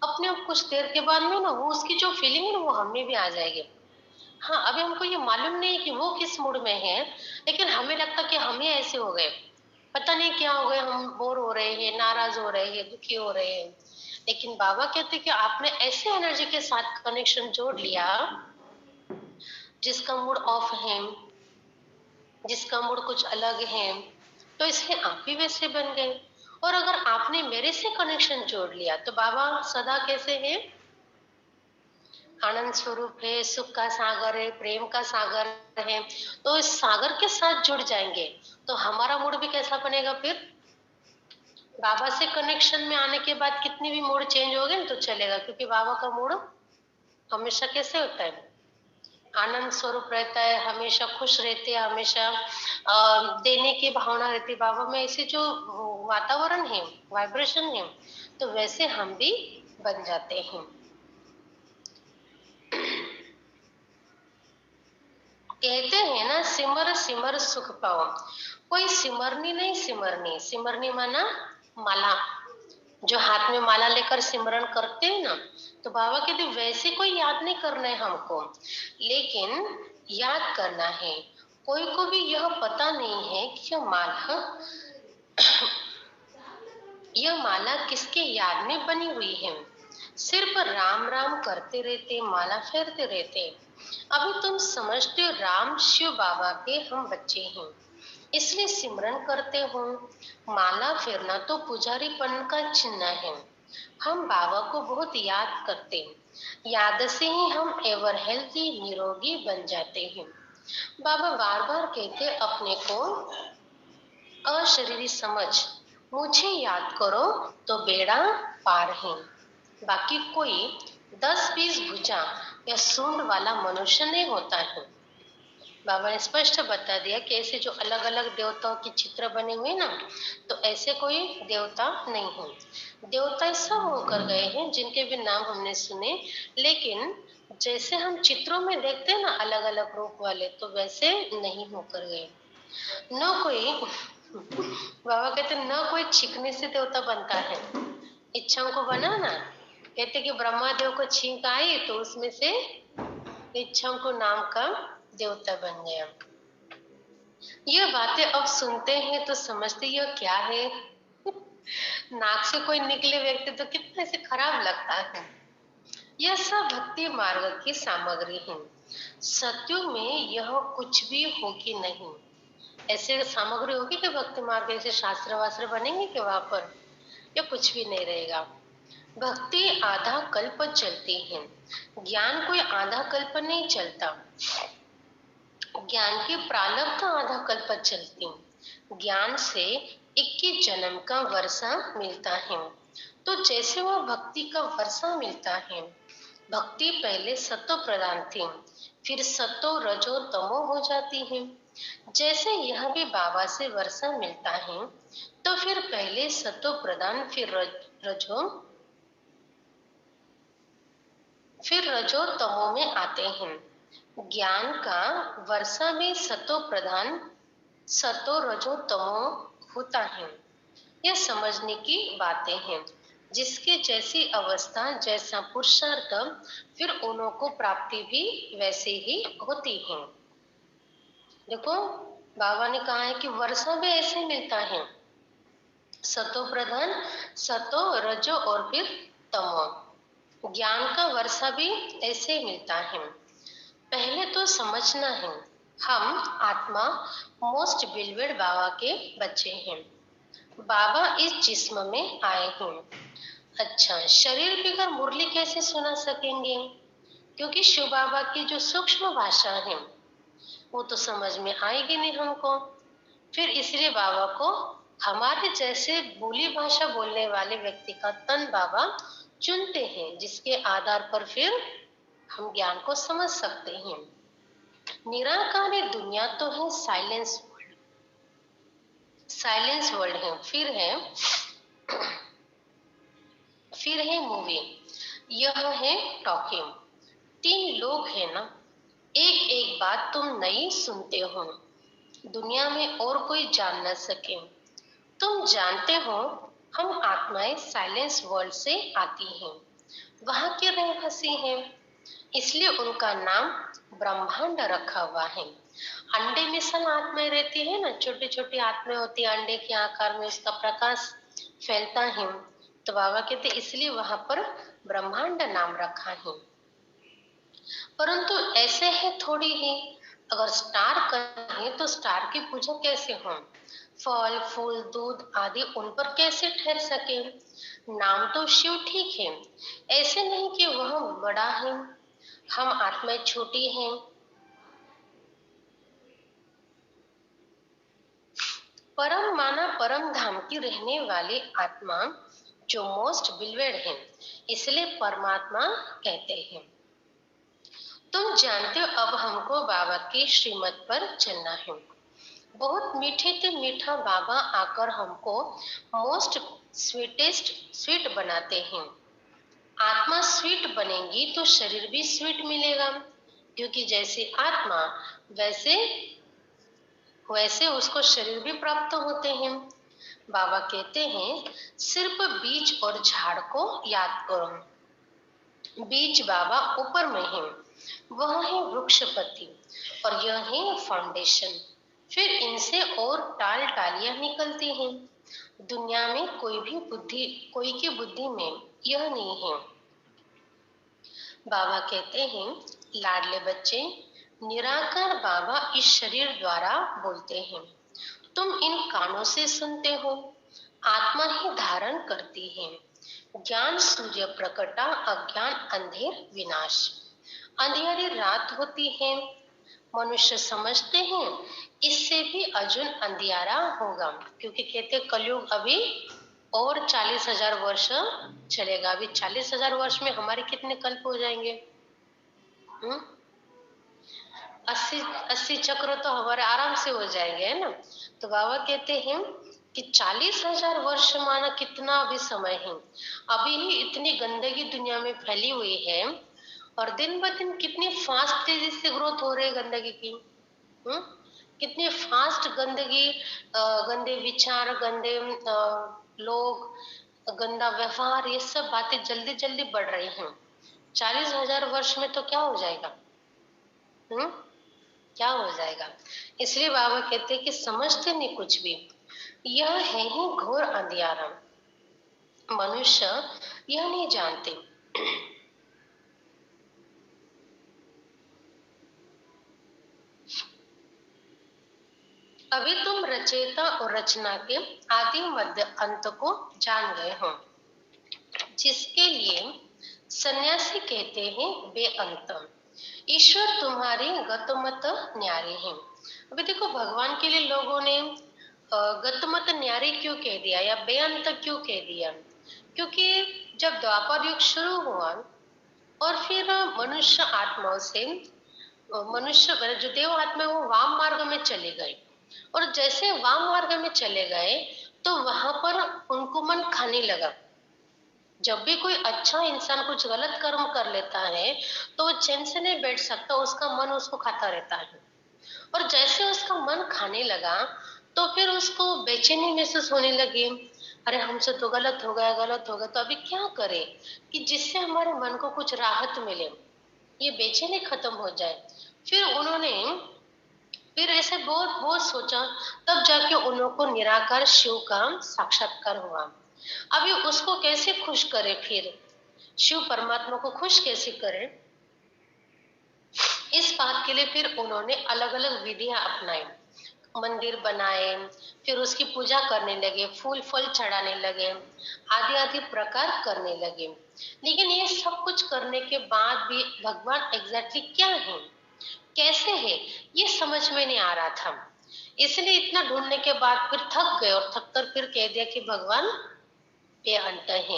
अपने आप कुछ देर के बाद में ना वो उसकी जो फीलिंग है ना वो हमें भी आ जाएगी। हाँ, अभी हमको ये मालूम नहीं कि वो किस मूड में है, लेकिन हमें लगता कि हम ही ऐसे हो गए, पता नहीं क्या हो गए, हम बोर हो रहे हैं, नाराज हो रहे हैं, दुखी हो रहे हैं। लेकिन बाबा कहते कि आपने ऐसे एनर्जी के साथ कनेक्शन जोड़ लिया जिसका मूड ऑफ है, जिसका मूड कुछ अलग है, तो इसलिए आप भी वैसे बन गए। और अगर आपने मेरे से कनेक्शन जोड़ लिया तो बाबा सदा कैसे है? आनंद स्वरूप है, सुख का सागर है, प्रेम का सागर है। तो इस सागर के साथ जुड़ जाएंगे तो हमारा मूड भी कैसा बनेगा? फिर बाबा से कनेक्शन में आने के बाद कितनी भी मूड चेंज हो गए तो चलेगा, क्योंकि बाबा का मूड हमेशा कैसे होता है? आनंद स्वरूप रहता है, हमेशा खुश रहते हैं, हमेशा देने की भावना रहती है। बाबा में ऐसे जो वातावरण है, वाइब्रेशन है, तो वैसे हम भी बन जाते हैं। कहते हैं ना, सिमर सिमर सुख पाओ। कोई सिमरनी नहीं, सिमरनी, सिमरनी माना माला, जो हाथ में माला लेकर सिमरन करते हैं ना, तो बाबा कहते वैसे कोई याद नहीं करना है हमको, लेकिन याद करना है। कोई को भी यह पता नहीं है कि यह माला किसके याद में बनी हुई है। सिर्फ राम राम करते रहते, माला फेरते रहते। अभी तुम समझते हो राम शिव बाबा के हम बच्चे हैं, इसलिए सिमरन करते हो। माला फेरना तो पुजारीपन का चिन्ह है। हम बाबा को बहुत याद करते हैं, याद से ही हम एवर हेल्थी निरोगी बन जाते हैं। बाबा बार बार कहते अपने को अशरीरी समझ, मुझे याद करो तो बेड़ा पार है। बाकी कोई 10-20 भुजा या सूंड वाला मनुष्य नहीं होता है। बाबा ने स्पष्ट बता दिया कि ऐसे जो अलग अलग देवताओं के चित्र बने हुए ना, तो ऐसे कोई देवता नहीं है। देवता सब होकर गए हैं जिनके भी नाम हमने सुने, लेकिन जैसे हम चित्रों में देखते हैं ना अलग अलग रूप वाले, तो वैसे नहीं होकर गए। न कोई बाबा कहते न कोई छींकने से देवता बनता है, इच्छाओं को बना ना। कहते कि ब्रह्मा देव को छींक आई तो उसमें से इच्छाओं को नाम का देवता बन गया। ये बातें अब सुनते हैं तो समझते यह क्या है। नाक से कोई निकले व्यक्ति तो कितना ऐसे खराब लगता है। यह सब भक्ति मार्ग की सामग्री है। सत्युग में यह कुछ भी होगी नहीं। ऐसे सामग्री होगी कि भक्ति मार्ग ऐसे शास्त्र वास्त्र बनेंगे कि वहां पर, या कुछ भी नहीं रहेगा। भक्ति आधा कल्प चलती है, ज्ञान कोई आधा कल्प नहीं चलता। ज्ञान की प्रारब्ध आधा कल्प चलती। ज्ञान से 21 जन्म का वर्षा मिलता है। तो जैसे वह भक्ति का वर्षा मिलता है, भक्ति पहले सतो प्रधान थी, फिर सतो रजो तमो हो जाती है। जैसे यह भी बाबा से वर्षा मिलता है, तो फिर पहले सतो प्रधान फिर रजो तमो में आते हैं। ज्ञान का वर्षा में सतो प्रधान सतो रजो तमो होता है। यह समझने की बातें हैं। जिसके जैसी अवस्था जैसा पुरुषार्थ, फिर उन्हों को प्राप्ति भी वैसे ही होती है। देखो बाबा ने कहा है कि वर्षा भी ऐसे मिलता है, सतो प्रधान सतो रजो और फिर तमो। ज्ञान का वर्षा भी ऐसे मिलता है। पहले तो समझना है, हम आत्मा मोस्ट बिलवेड बाबा के बच्चे हैं। बाबा इस जिस्म में आए हैं। अच्छा, शरीर बिगर मुरली कैसे सुना सकेंगे? क्योंकि शिव बाबा की जो सूक्ष्म भाषा है वो तो समझ में आएगी नहीं हमको। फिर इसलिए बाबा को हमारे जैसे बोली भाषा बोलने वाले व्यक्ति का तन बाबा चुनते हैं, जिसके आधार पर फिर हम ज्ञान को समझ सकते हैं। निराकारी दुनिया तो है साइलेंस वर्ल्ड, साइलेंस वर्ल्ड है। फिर है मूवी, यह है टॉकिंग। 3 लोग हैं ना, एक एक बात तुम नहीं सुनते हो, दुनिया में और कोई जान न सके। तुम जानते हो हम आत्माएं साइलेंस वर्ल्ड से आती हैं, वहां की रहवासी हैं, इसलिए उनका नाम ब्रह्मांड रखा हुआ है। अंडे में सब आत्माएं रहती है ना, छोटी छोटी आत्माएं होती है अंडे के आकार में, उसका प्रकाश फैलता है। तो बाबा कहते इसलिए वहां पर ब्रह्मांड नाम रखा है। परंतु ऐसे है थोड़ी ही, अगर स्टार कहें तो स्टार की पूजा कैसे हो? फल फूल दूध आदि उन पर कैसे ठहर सके? नाम तो शिव ठीक है, ऐसे नहीं कि वह बड़ा है, हम आत्माएं छोटी हैं। परम माना परम धाम की रहने वाली आत्मा जो मोस्ट बिलवेड है, इसलिए परमात्मा कहते हैं। तुम जानते हो अब हमको बाबा की श्रीमत पर चलना है। बहुत मीठे से मीठा बाबा आकर हमको मोस्ट स्वीटेस्ट स्वीट बनाते हैं। आत्मा स्वीट बनेगी तो शरीर भी स्वीट मिलेगा, क्योंकि जैसे आत्मा वैसे वैसे उसको शरीर भी प्राप्त होते हैं। बाबा कहते हैं सिर्फ बीज और झाड़ को याद करो। बीज बाबा ऊपर में है, वह है वृक्षपति और यह है फाउंडेशन। फिर इनसे और टाल टालियां निकलती हैं। दुनिया में कोई की बुद्धि में यह नहीं है। बाबा कहते हैं लाडले बच्चे, निराकार बाबा इस शरीर द्वारा बोलते हैं। तुम इन कानों से सुनते हो, आत्मा ही धारण करती है। ज्ञान सूर्य प्रकटा, अज्ञान अंधेर विनाश। अंधेरी रात होती है, मनुष्य समझते हैं इससे भी अर्जुन अंधियारा होगा, क्योंकि कहते कलयुग अभी और 40,000 वर्ष चलेगा। अभी 40,000 वर्ष में हमारे कितने कल्प हो जाएंगे? 80 80 चक्र तो हमारे आराम से हो जाएंगे, है ना। तो बाबा कहते हैं कि 40,000 वर्ष माना कितना अभी समय है। अभी ही इतनी गंदगी दुनिया में फैली हुई है और दिन ब दिन कितनी फास्ट तेजी से ग्रोथ हो रही है गंदगी की। कितनी फास्ट गंदगी, गंदे विचार, गंदे लोग, गंदा व्यवहार, ये सब बातें जल्दी जल्दी बढ़ रही हैं। 40,000 वर्ष में तो क्या हो जाएगा? क्या हो जाएगा? इसलिए बाबा कहते हैं कि समझते नहीं कुछ भी, यह है ही घोर अंधियारा। मनुष्य यह नहीं जानते। अभी तुम रचयिता और रचना के आदि मध्य अंत को जान गए हो, जिसके लिए सन्यासी कहते हैं बेअंत। ईश्वर तुम्हारी गतमत न्यारी है। अभी देखो भगवान के लिए लोगों ने गतमत न्यारी क्यों कह दिया या बेअंत क्यों कह दिया? क्योंकि जब द्वापर युग शुरू हुआ और फिर मनुष्य आत्माओं से, मनुष्य जो देव आत्मा वो वाम मार्ग में चले गए, और जैसे वाम मार्ग में चले गए तो वहां पर उनको मन खाने लगा। जब भी कोई अच्छा इंसान कुछ गलत कर्म कर लेता है तो वो चैन से नहीं बैठ सकता, उसका मन उसको खाता रहता है। और जैसे उसका मन खाने लगा तो फिर उसको बेचैनी महसूस होने लगी। अरे हमसे तो गलत हो गया, गलत हो गया, तो अभी क्या करें कि जिससे हमारे मन को कुछ राहत मिले, ये बेचैनी खत्म हो जाए। फिर उन्होंने फिर ऐसे बहुत बहुत सोचा, तब जाके उनको निराकार शिव का साक्षात्कार हुआ। अभी उसको कैसे खुश करे, फिर शिव परमात्मा को खुश कैसे करे, इस बात के लिए फिर उन्होंने अलग अलग विधियां अपनाई, मंदिर बनाए, फिर उसकी पूजा करने लगे, फूल फल चढ़ाने लगे, आदि आदि प्रकार करने लगे। लेकिन ये सब कुछ करने के बाद भी भगवान एग्जैक्टली क्या है, कैसे है, ये समझ में नहीं आ रहा था। इसलिए इतना ढूंढने के बाद फिर थक गए और थक कर फिर कह दिया कि भगवान ये अंत है।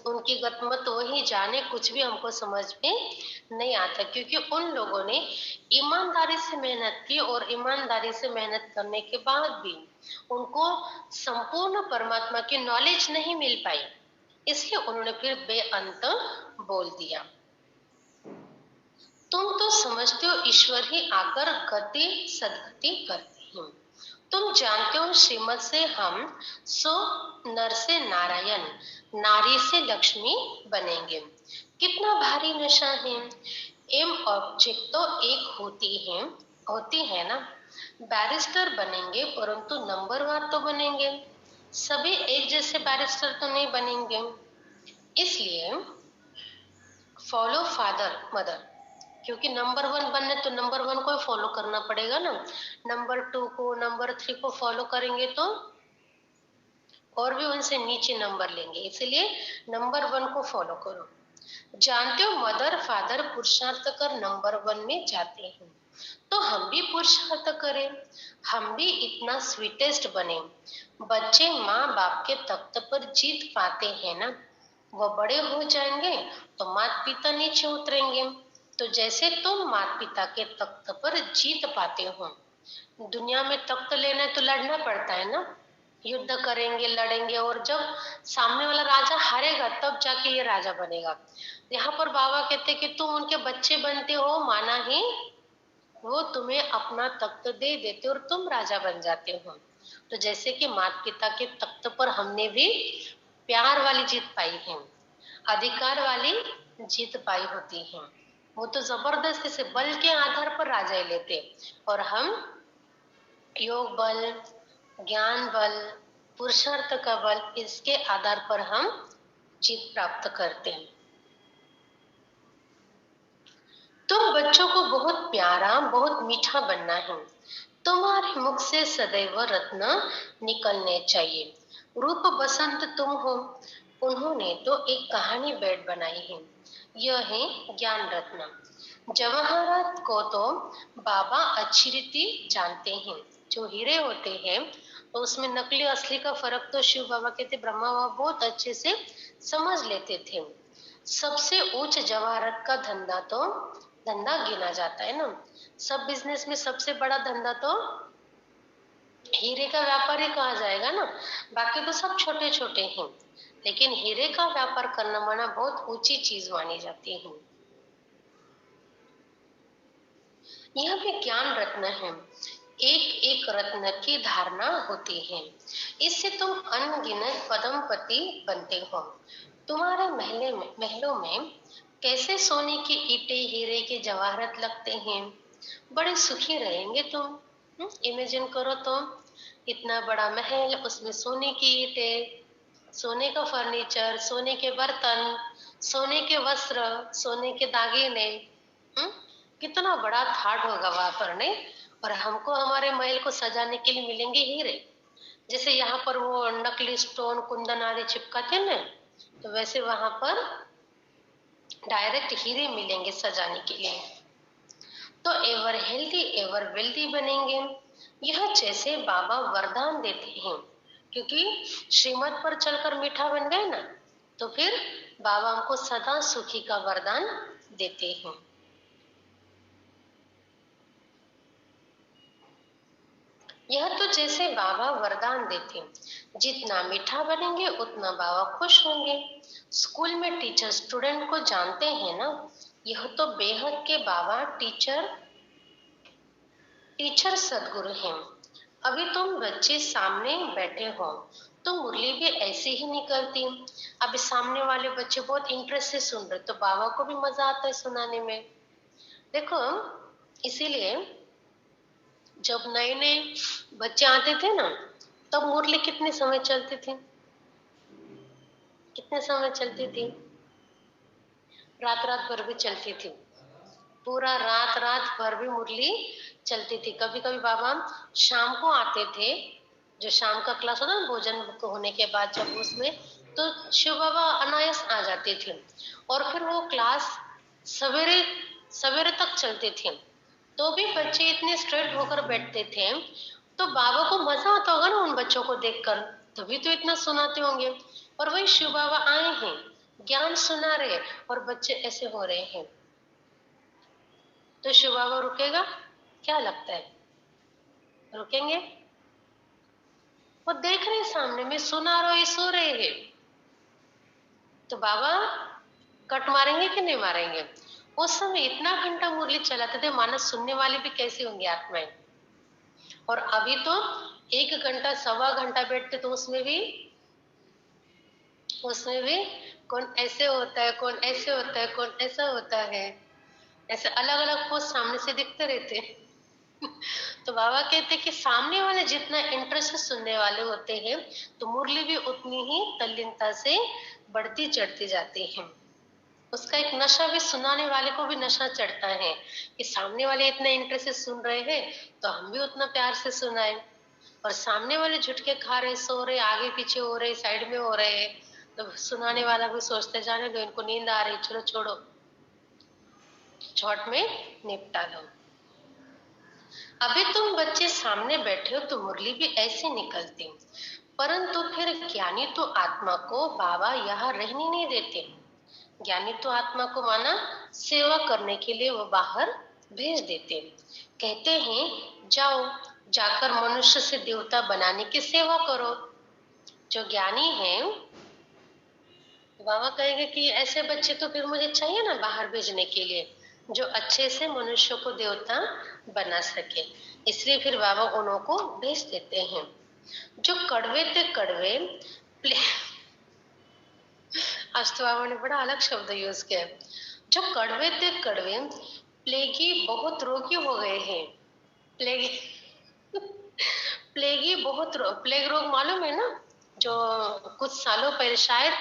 उनकी गतमत वही जाने, कुछ भी हमको समझ में नहीं आता, क्योंकि उन लोगों ने ईमानदारी से मेहनत की और ईमानदारी से मेहनत करने के बाद भी उनको संपूर्ण परमात्मा की नॉलेज नहीं मिल पाई, इसलिए उन्होंने फिर बेअंत बोल दिया। तुम तो समझते हो ईश्वर ही आकर गति सदगति करते हैं। तुम जानते हो श्रीमत से हम सो नर से नारायण, नारी से लक्ष्मी बनेंगे। कितना भारी नशा है। एम ऑब्जेक्ट तो एक होती है ना। बैरिस्टर बनेंगे परंतु नंबरवार तो बनेंगे, सभी एक जैसे बैरिस्टर तो नहीं बनेंगे। इसलिए फॉलो फादर मदर, क्योंकि नंबर 1 बनने तो नंबर 1 को फॉलो करना पड़ेगा ना। नंबर 2 को, नंबर 3 को फॉलो करेंगे तो और भी उनसे नीचे नंबर लेंगे, इसलिए नंबर 1 को फॉलो करो। जानते हो मदर फादर पुरुषार्थ कर नंबर 1 में जाते हैं, तो हम भी पुरुषार्थ करें, हम भी इतना स्वीटेस्ट बने। बच्चे माँ बाप के तख्त पर जीत पाते हैं ना, वो बड़े हो जाएंगे तो माता पिता नीचे उतरेंगे। तो जैसे तुम माता पिता के तख्त पर जीत पाते हो, दुनिया में तख्त लेना है तो लड़ना पड़ता है ना, युद्ध करेंगे, लड़ेंगे, और जब सामने वाला राजा हारेगा तब जाके ये राजा बनेगा। यहाँ पर बाबा कहते कि तुम उनके बच्चे बनते हो, माना ही वो तुम्हें अपना तख्त दे देते और तुम राजा बन जाते हो। तो जैसे कि माता पिता के तख्त पर हमने भी प्यार वाली जीत पाई है, अधिकार वाली जीत पाई होती है। वो तो जबरदस्ती से बल के आधार पर राजा लेते, और हम योग बल, ज्ञान बल, पुरुषार्थ का बल, इसके आधार पर हम जीत प्राप्त करते हैं। तुम बच्चों को बहुत प्यारा, बहुत मीठा बनना है। तुम्हारे मुख से सदैव रत्न निकलने चाहिए। रूप बसंत तुम हो। उन्होंने तो एक कहानी बेड बनाई है, यह है ज्ञान रत्न। जवाहरात को तो बाबा अच्छी रीति जानते हैं। जो हीरे होते हैं तो उसमें नकली असली का फर्क तो शिव बाबा कहते ब्रह्मा बाबा बहुत अच्छे से समझ लेते थे। सबसे उच्च जवाहरात का धंधा गिना जाता है ना। सब बिजनेस में सबसे बड़ा धंधा तो हीरे का व्यापार ही कहा जाएगा ना। बाकी तो सब छोटे छोटे हैं, लेकिन हीरे का व्यापार करना माना बहुत ऊंची चीज मानी जाती है। यह भी ज्ञान रत्न है। एक एक रत्न की धारणा होती है। इससे तुम अनगिनत पदमपति बनते हो। तुम्हारे महलों में कैसे सोने की ईंटें हीरे के जवाहरात लगते हैं। बड़े सुखी रहेंगे तुम। इमेजिन करो तो इतना बड़ा महल, उसमें सोने की ईंटें, सोने का फर्नीचर, सोने के बर्तन, सोने के वस्त्र, सोने के दागिने। हम्म, कितना बड़ा थाट होगा वहां पर नहीं। और हमको हमारे महल को सजाने के लिए मिलेंगे हीरे। जैसे यहाँ पर वो नकली स्टोन कुंदन आदि चिपकाते ना, तो वैसे वहां पर डायरेक्ट हीरे मिलेंगे सजाने के लिए। तो एवर हेल्दी एवर वेल्दी बनेंगे। यह जैसे बाबा वरदान देते हैं, क्योंकि श्रीमत पर चलकर मीठा बन गए ना, तो फिर बाबा हमको सदा सुखी का वरदान देते हैं। यह तो जैसे बाबा वरदान देते, जितना मीठा बनेंगे उतना बाबा खुश होंगे। स्कूल में टीचर स्टूडेंट को जानते हैं ना, यह तो बेहद के बाबा टीचर सदगुरु हैं। अभी तुम बच्चे सामने बैठे हो तो मुरली भी ऐसे ही निकलती। अभी सामने वाले बच्चे बहुत इंटरेस्ट से सुन रहे, तो बाबा को भी मजा आता है सुनाने में। देखो, इसीलिए जब नए नए बच्चे आते थे ना, तब मुरली कितने समय चलती थी, कितने समय चलती थी, रात रात भर भी चलती थी। पूरा रात रात भर भी मुरली चलती थी। कभी कभी बाबा शाम को आते थे, जो शाम का क्लास होता ना भोजन होने के बाद, जब उसमें तो शिव बाबा अनायास आ जाते थे। और फिर वो क्लास सवेरे सवेरे तक चलते थे। तो भी बच्चे इतने स्ट्रेट होकर बैठते थे, तो बाबा को मजा आता होगा ना उन बच्चों को देखकर, तभी तो इतना सुनाते होंगे। और वही शिव बाबा आए हैं, ज्ञान सुना रहे, और बच्चे ऐसे हो रहे हैं, तो शिव बाबा रुकेगा? क्या लगता है, रुकेंगे? वो देख रहे सामने में, सुना रहे सो रहे हैं, तो बाबा कट मारेंगे कि नहीं मारेंगे? उस समय इतना घंटा मुरली चलाते थे, मानस सुनने वाले भी कैसे होंगे आत्माएं। और अभी तो 1 घंटा सवा घंटा बैठते, तो उसमें भी कौन ऐसे होता है, कौन ऐसे होता है, कौन ऐसा होता है, ऐसे अलग अलग पोस्ट सामने से दिखते रहते हैं। तो बाबा कहते कि सामने वाले जितना इंटरेस्ट से सुनने वाले होते हैं, तो मुरली भी उतनी ही तल्लीनता से बढ़ती चढ़ती जाती है। उसका एक नशा भी, सुनाने वाले को भी नशा चढ़ता है कि सामने वाले इतना इंटरेस्ट से सुन रहे हैं, तो हम भी उतना प्यार से सुनाए। और सामने वाले झुटके खा रहे, सो रहे, आगे पीछे हो रहे, साइड में हो रहे, तो सुनाने वाला भी सोचते जाने दो, इनको नींद आ रही, चलो छोड़ो, शॉर्ट में निपटा लो। अभी तुम बच्चे सामने बैठे हो तो मुरली भी ऐसे निकलती, परंतु फिर ज्ञानी तो आत्मा को बाबा यहाँ रहने नहीं देते। ज्ञानी तो आत्मा को माना सेवा करने के लिए वो बाहर भेज देते। कहते हैं जाओ, जाकर मनुष्य से देवता बनाने की सेवा करो। जो ज्ञानी है, बाबा कहेंगे कि ऐसे बच्चे तो फिर मुझे चाहिए ना बाहर भेजने के लिए, जो अच्छे से मनुष्य को देवता बना सके। इसलिए फिर बाबा उन्हों को भेज देते हैं। जो कड़वे थे कड़वे, आज तो बाबा ने बड़ा अलग शब्द यूज किया। जो कड़वे थे कड़वे, प्लेगी बहुत रोगी हो गए हैं। प्लेगी प्लेगी बहुत प्लेग रोग मालूम है ना, जो कुछ सालों पहले शायद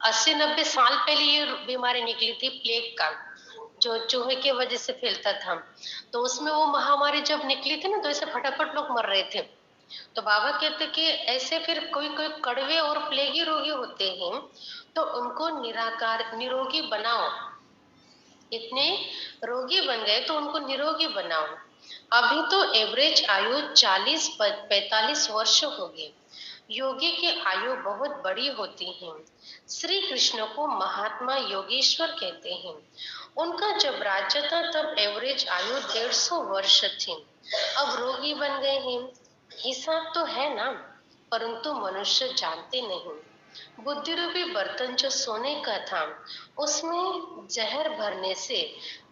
80-90 साल पहले ये बीमारी निकली थी प्लेग का, जो चूहे की वजह से फैलता था। तो उसमें वो महामारी जब निकली थी ना, तो ऐसे फटाफट लोग मर रहे थे। तो बाबा कहते कि ऐसे फिर कोई कोई कड़वे और प्लेगी रोगी होते हैं, तो उनको निरोगी बनाओ। इतने रोगी बन गए तो उनको निरोगी बनाओ। अभी तो एवरेज आयु 40-45 वर्ष हो गए। योगी की आयु बहुत बड़ी होती है। श्री कृष्ण को महात्मा योगेश्वर कहते हैं। उनका जब राज्य था तब एवरेज आयु 150 वर्ष थी। अब रोगी बन गए हैं। हिसाब तो है ना, परंतु मनुष्य जानते नहीं। बुद्धि रूपी बर्तन जो सोने का था, उसमें जहर भरने से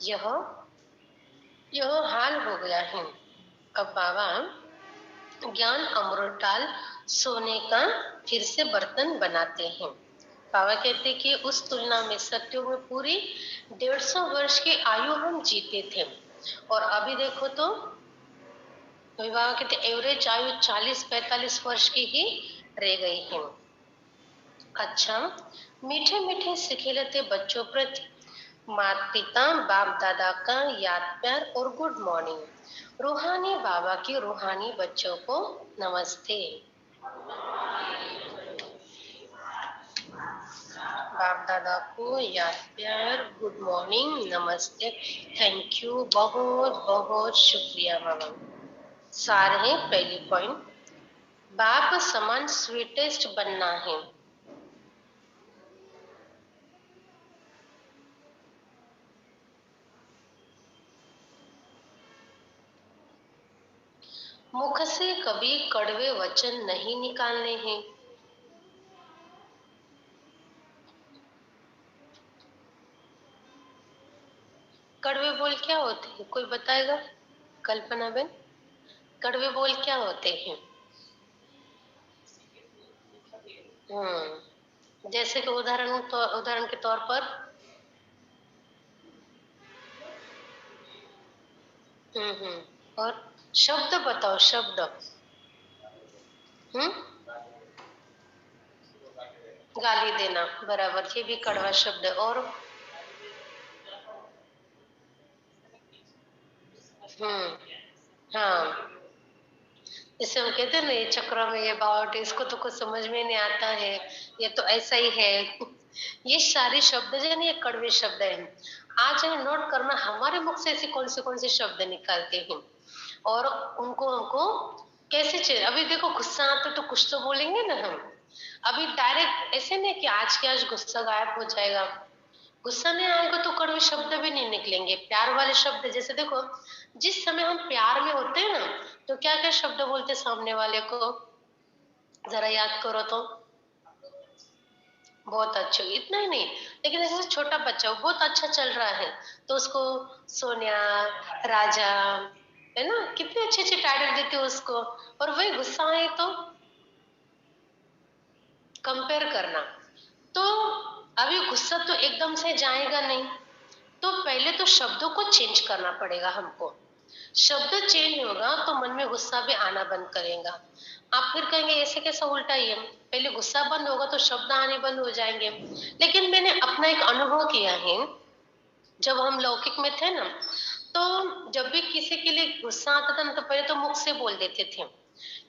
यह यह हाल हो गया है। अब बाबा ज्ञान अमृत डाल सोने का फिर से बर्तन बनाते हैं। बाबा कहते कि उस तुलना में सत्युग में पूरी 150 वर्ष की आयु हम जीते थे, और अभी देखो तो बाबा कहते एवरेज आयु 40-45 वर्ष की ही रह गई है। अच्छा, मीठे मीठे सिखिलते बच्चों प्रति माता पिता बाप दादा का याद प्यार और गुड मॉर्निंग। रूहानी बाबा की रूहानी बच्चों को नमस्ते। बाप दादा को याद प्यार गुड मॉर्निंग नमस्ते। थैंक यू, बहुत बहुत शुक्रिया बाबा। सार है पहली पॉइंट, बाप समान स्वीटेस्ट बनना है। मुख से कभी कड़वे वचन नहीं निकालने हैं। कड़वे बोल क्या होते हैं, कोई बताएगा? कल्पना बेन, कड़वे बोल क्या होते हैं? जैसे कि उदाहरण के तौर पर और शब्द बताओ, शब्द। हम्म गाली देना, बराबर, ये भी कड़वा शब्द है। और हाँ, जैसे हम कहते हैं ना, ये चक्र में ये बाउट, इसको तो कुछ समझ में नहीं आता है, ये तो ऐसा ही है। ये सारे शब्द जो है ना, ये कड़वे शब्द है। आज हमें नोट करना, हमारे मुख से ऐसे कौन से शब्द निकलते हैं, और उनको हमको कैसे चाहिए। अभी देखो गुस्सा आता तो कुछ तो बोलेंगे ना हम। अभी डायरेक्ट ऐसे नहीं कि आज के आज गुस्सा गायब हो जाएगा। गुस्सा नहीं आएगा तो कड़वे शब्द भी नहीं निकलेंगे। प्यार वाले शब्द, जैसे देखो जिस समय हम प्यार में होते हैं ना, तो क्या क्या शब्द बोलते सामने वाले को, जरा याद करो तो। बहुत अच्छे, इतना ही नहीं, लेकिन जैसे छोटा बच्चा वो बहुत अच्छा चल रहा है तो उसको सोनिया, राजा, है ना, कितने अच्छे अच्छे टाइटल देते हो उसको। और वही गुस्सा आए तो कंपेयर करना। तो अभी गुस्सा तो एकदम से जाएगा नहीं, तो पहले तो शब्दों को चेंज करना पड़ेगा हमको। शब्द चेंज होगा तो मन में गुस्सा भी आना बंद करेगा। आप फिर कहेंगे ऐसे कैसा, उल्टा ही है, पहले गुस्सा बंद होगा तो शब्द आने बंद हो जाएंगे। लेकिन मैंने अपना एक अनुभव किया है, जब हम लौकिक में थे ना, तो जब भी किसी के लिए गुस्सा आता था ना, तो पहले तो मुख से बोल देते थे।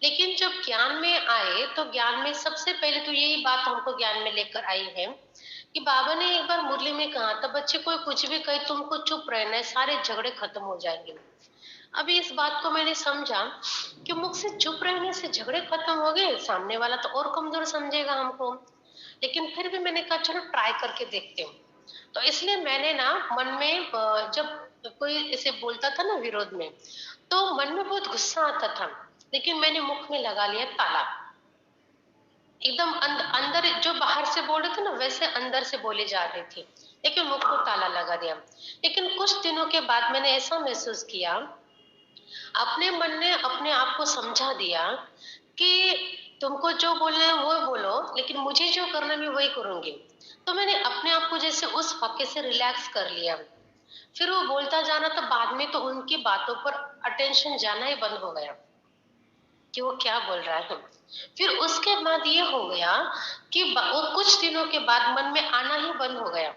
लेकिन जब ज्ञान में आए तो ज्ञान में सबसे पहले तो यही बात हमको ज्ञान में लेकर आई है कि बाबा ने एक बार मुरली में कहा था, बच्चे कोई कुछ भी कहे तुमको चुप रहना है, सारे झगड़े खत्म हो जाएंगे। अभी इस बात को मैंने समझा कि मुख से चुप रहने से झगड़े खत्म हो गए, सामने वाला तो और कमजोर समझेगा हमको। लेकिन फिर भी मैंने कहा चलो ट्राई करके देखते हूँ। तो इसलिए मैंने ना मन में जब कोई ऐसे बोलता था ना विरोध में, तो मन में बहुत गुस्सा आता था, लेकिन मैंने मुख में लगा लिया ताला। एकदम अंदर जो बाहर से बोल रहे थे ना, वैसे अंदर से बोले जा रहे थे, लेकिन मुख को ताला लगा दिया। लेकिन कुछ दिनों के बाद मैंने ऐसा महसूस किया, अपने मन ने अपने आप को समझा दिया कि तुमको जो बोलना है वो बोलो, लेकिन मुझे जो करना है मैं वही करूंगी। तो मैंने अपने आप को जैसे उस फाके से रिलैक्स कर लिया। फिर वो बोलता जाना, तो बाद में तो उनकी बातों पर अटेंशन जाना ही बंद हो गया कि वो क्या बोल रहा है। फिर उसके बाद ये हो गया कि वो कुछ दिनों के बाद मन में आना ही बंद हो गया।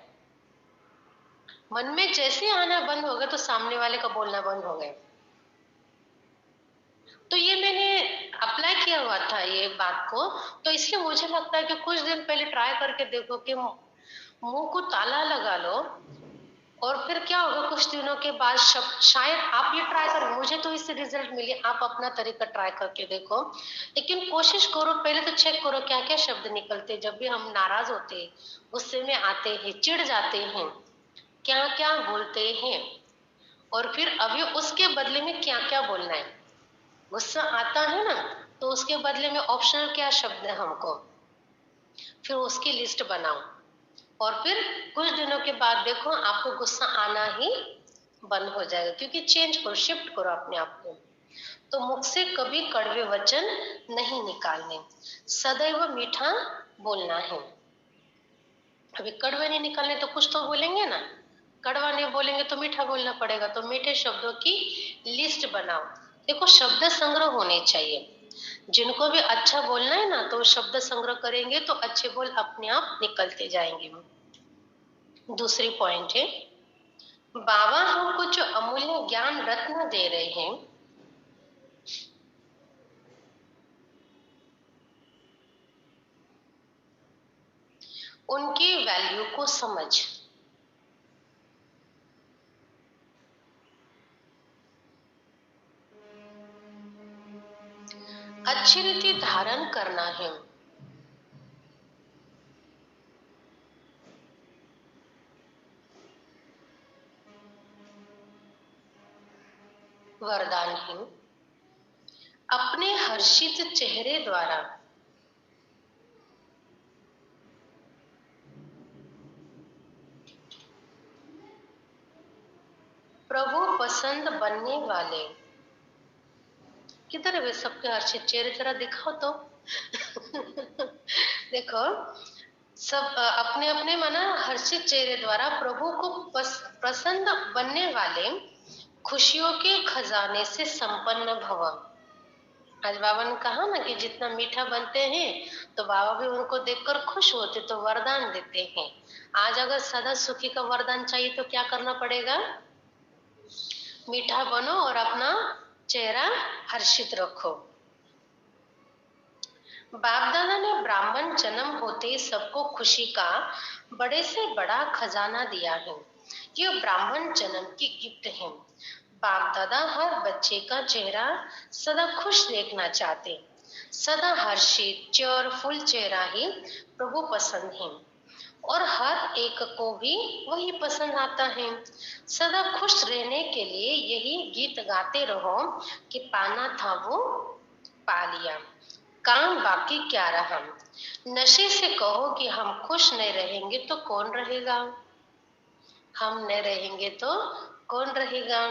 मन में जैसे आना बंद हो गया तो सामने वाले का बोलना बंद हो गया। तो ये मैंने अप्लाई किया हुआ था ये बात को। तो इसलिए मुझे लगता है कि कुछ दिन पहले ट्राई करके देखो कि मुंह को ताला लगा लो, और फिर क्या होगा, कुछ दिनों के बाद शब्द, शायद आप ये ट्राई करें, मुझे तो इससे रिजल्ट मिले, आप अपना तरीका ट्राई करके देखो। लेकिन कोशिश करो, पहले तो चेक करो क्या क्या शब्द निकलते जब भी हम नाराज होते हैं, गुस्से में आते हैं, चिढ़ जाते हैं, क्या क्या बोलते हैं। और फिर अभी उसके बदले में क्या क्या बोलना है। गुस्सा आता है ना, तो उसके बदले में ऑप्शनल क्या शब्द है हमको, फिर उसकी लिस्ट बनाओ। और फिर कुछ दिनों के बाद देखो आपको गुस्सा आना ही बंद हो जाएगा, क्योंकि चेंज करो, शिफ्ट करो अपने आप को। तो मुख से कभी कड़वे वचन नहीं निकालने, सदैव मीठा बोलना है। अभी कड़वे नहीं निकालने तो कुछ तो बोलेंगे ना, कड़वा नहीं बोलेंगे तो मीठा बोलना पड़ेगा। तो मीठे शब्दों की लिस्ट बनाओ। देखो शब्द संग्रह होने चाहिए, जिनको भी अच्छा बोलना है ना तो शब्द संग्रह करेंगे तो अच्छे बोल अपने आप निकलते जाएंगे। दूसरी पॉइंट है, बाबा हमको जो अमूल्य ज्ञान रत्न दे रहे हैं, उनकी वैल्यू को समझ, अच्छी रीति धारण करना है, वरदान है। अपने हर्षित चेहरे द्वारा प्रभु पसंद बनने वाले, किधर है वे सबके हर्षित चेहरे, जरा दिखाओ तो। देखो सब अपने अपने मना हर्षित चेहरे द्वारा प्रभु को प्रसन्न बनने वाले, खुशियों के खजाने से संपन्न भव। आज बाबा ने कहा ना कि जितना मीठा बनते हैं तो बाबा भी उनको देखकर खुश होते, तो वरदान देते हैं। आज अगर सदा सुखी का वरदान चाहिए तो क्या करना पड़ेगा, मीठा बनो और अपना चेहरा हर्षित रखो। बाप दादा ने ब्राह्मण जन्म होते सबको खुशी का बड़े से बड़ा खजाना दिया है। ये ब्राह्मण जन्म की गिफ्ट है। बाप दादा हर बच्चे का चेहरा सदा खुश देखना चाहते, सदा हर्षित चेयरफुल चेहरा ही प्रभु पसंद है। और हर एक को भी वही पसंद आता है। सदा खुश रहने के लिए यही गीत गाते रहो कि पाना था वो पा लिया, काम बाकी क्या रहा। नशे से कहो कि हम खुश नहीं रहेंगे तो कौन रहेगा, हम नहीं रहेंगे तो कौन रहेगा।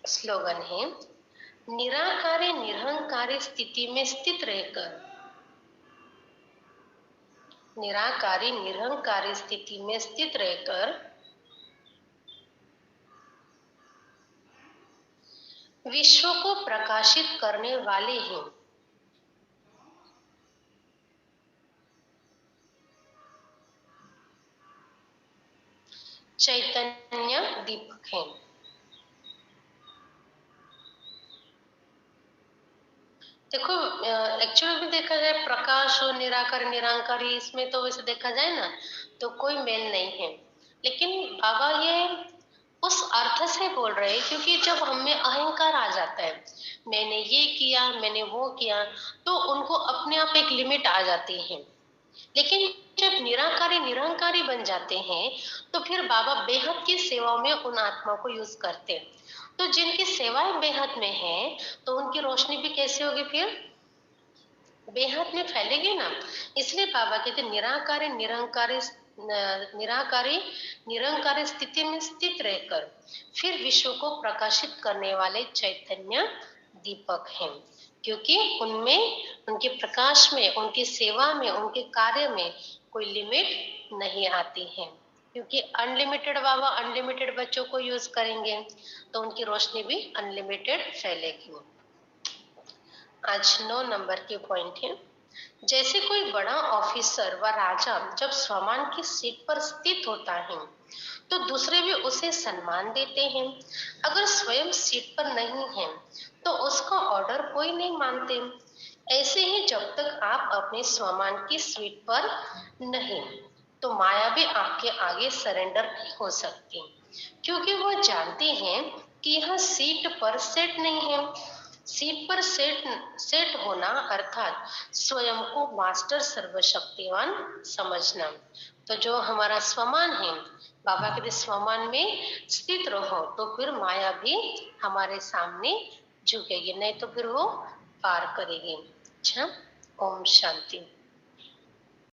स्लोगन है, निराकारी निरहंकारी स्थिति में स्थित रहकर, निराकारी निरहंकारी स्थिति में स्थित रहकर विश्व को प्रकाशित करने वाले हैं। चैतन्य दीपक हैं। देखो एक्चुअली में देखा जाए प्रकाश और निराकार निरंकारी, इसमें तो वैसे देखा जाए ना तो कोई मेल नहीं है। लेकिन बाबा ये उस अर्थ से बोल रहे हैं क्योंकि जब हमें अहंकार आ जाता है, मैंने ये किया मैंने वो किया, तो उनको अपने आप एक लिमिट आ जाती है। लेकिन जब निराकारी निरंकारी बन जाते हैं तो फिर बाबा बेहद की सेवा में उन आत्मा को यूज करते हैं। तो जिनकी सेवाएं बेहद में है तो उनकी रोशनी भी कैसे होगी, फिर बेहद में फैलेगी ना। इसलिए बाबा कहते निराकारी निरंकारी, निराकारी निरंकारी स्थिति में स्थित रहकर फिर विश्व को प्रकाशित करने वाले चैतन्य दीपक हैं। क्योंकि उनमें, उनके प्रकाश में, उनकी सेवा में, उनके कार्य में कोई लिमिट नहीं आती है। क्योंकि अनलिमिटेड बाबा अनलिमिटेड बच्चों को यूज करेंगे तो उनकी रोशनी भी अनलिमिटेड फैलेगी। आज 9 नंबर के पॉइंट है, जैसे कोई बड़ा ऑफिसर व राजा जब स्वमान की सीट पर स्थित होता है तो दूसरे भी उसे सम्मान देते हैं। अगर स्वयं सीट पर नहीं है तो उसका ऑर्डर कोई नहीं मानते। ऐसे ही जब तक आप अपने स्वमान की सीट पर नहीं तो माया भी आपके आगे सरेंडर नहीं हो सकती, क्योंकि वो जानते हैं कि यह सीट पर सेट नहीं है। सीट पर सेट होना अर्थात स्वयं को मास्टर सर्वशक्तिवान समझना। तो जो हमारा स्वमान है, बाबा कहते स्वमान में स्थित रहो, तो फिर माया भी हमारे सामने झुकेगी, नहीं तो फिर वो पार करेगी। अच्छा, ओम शांति।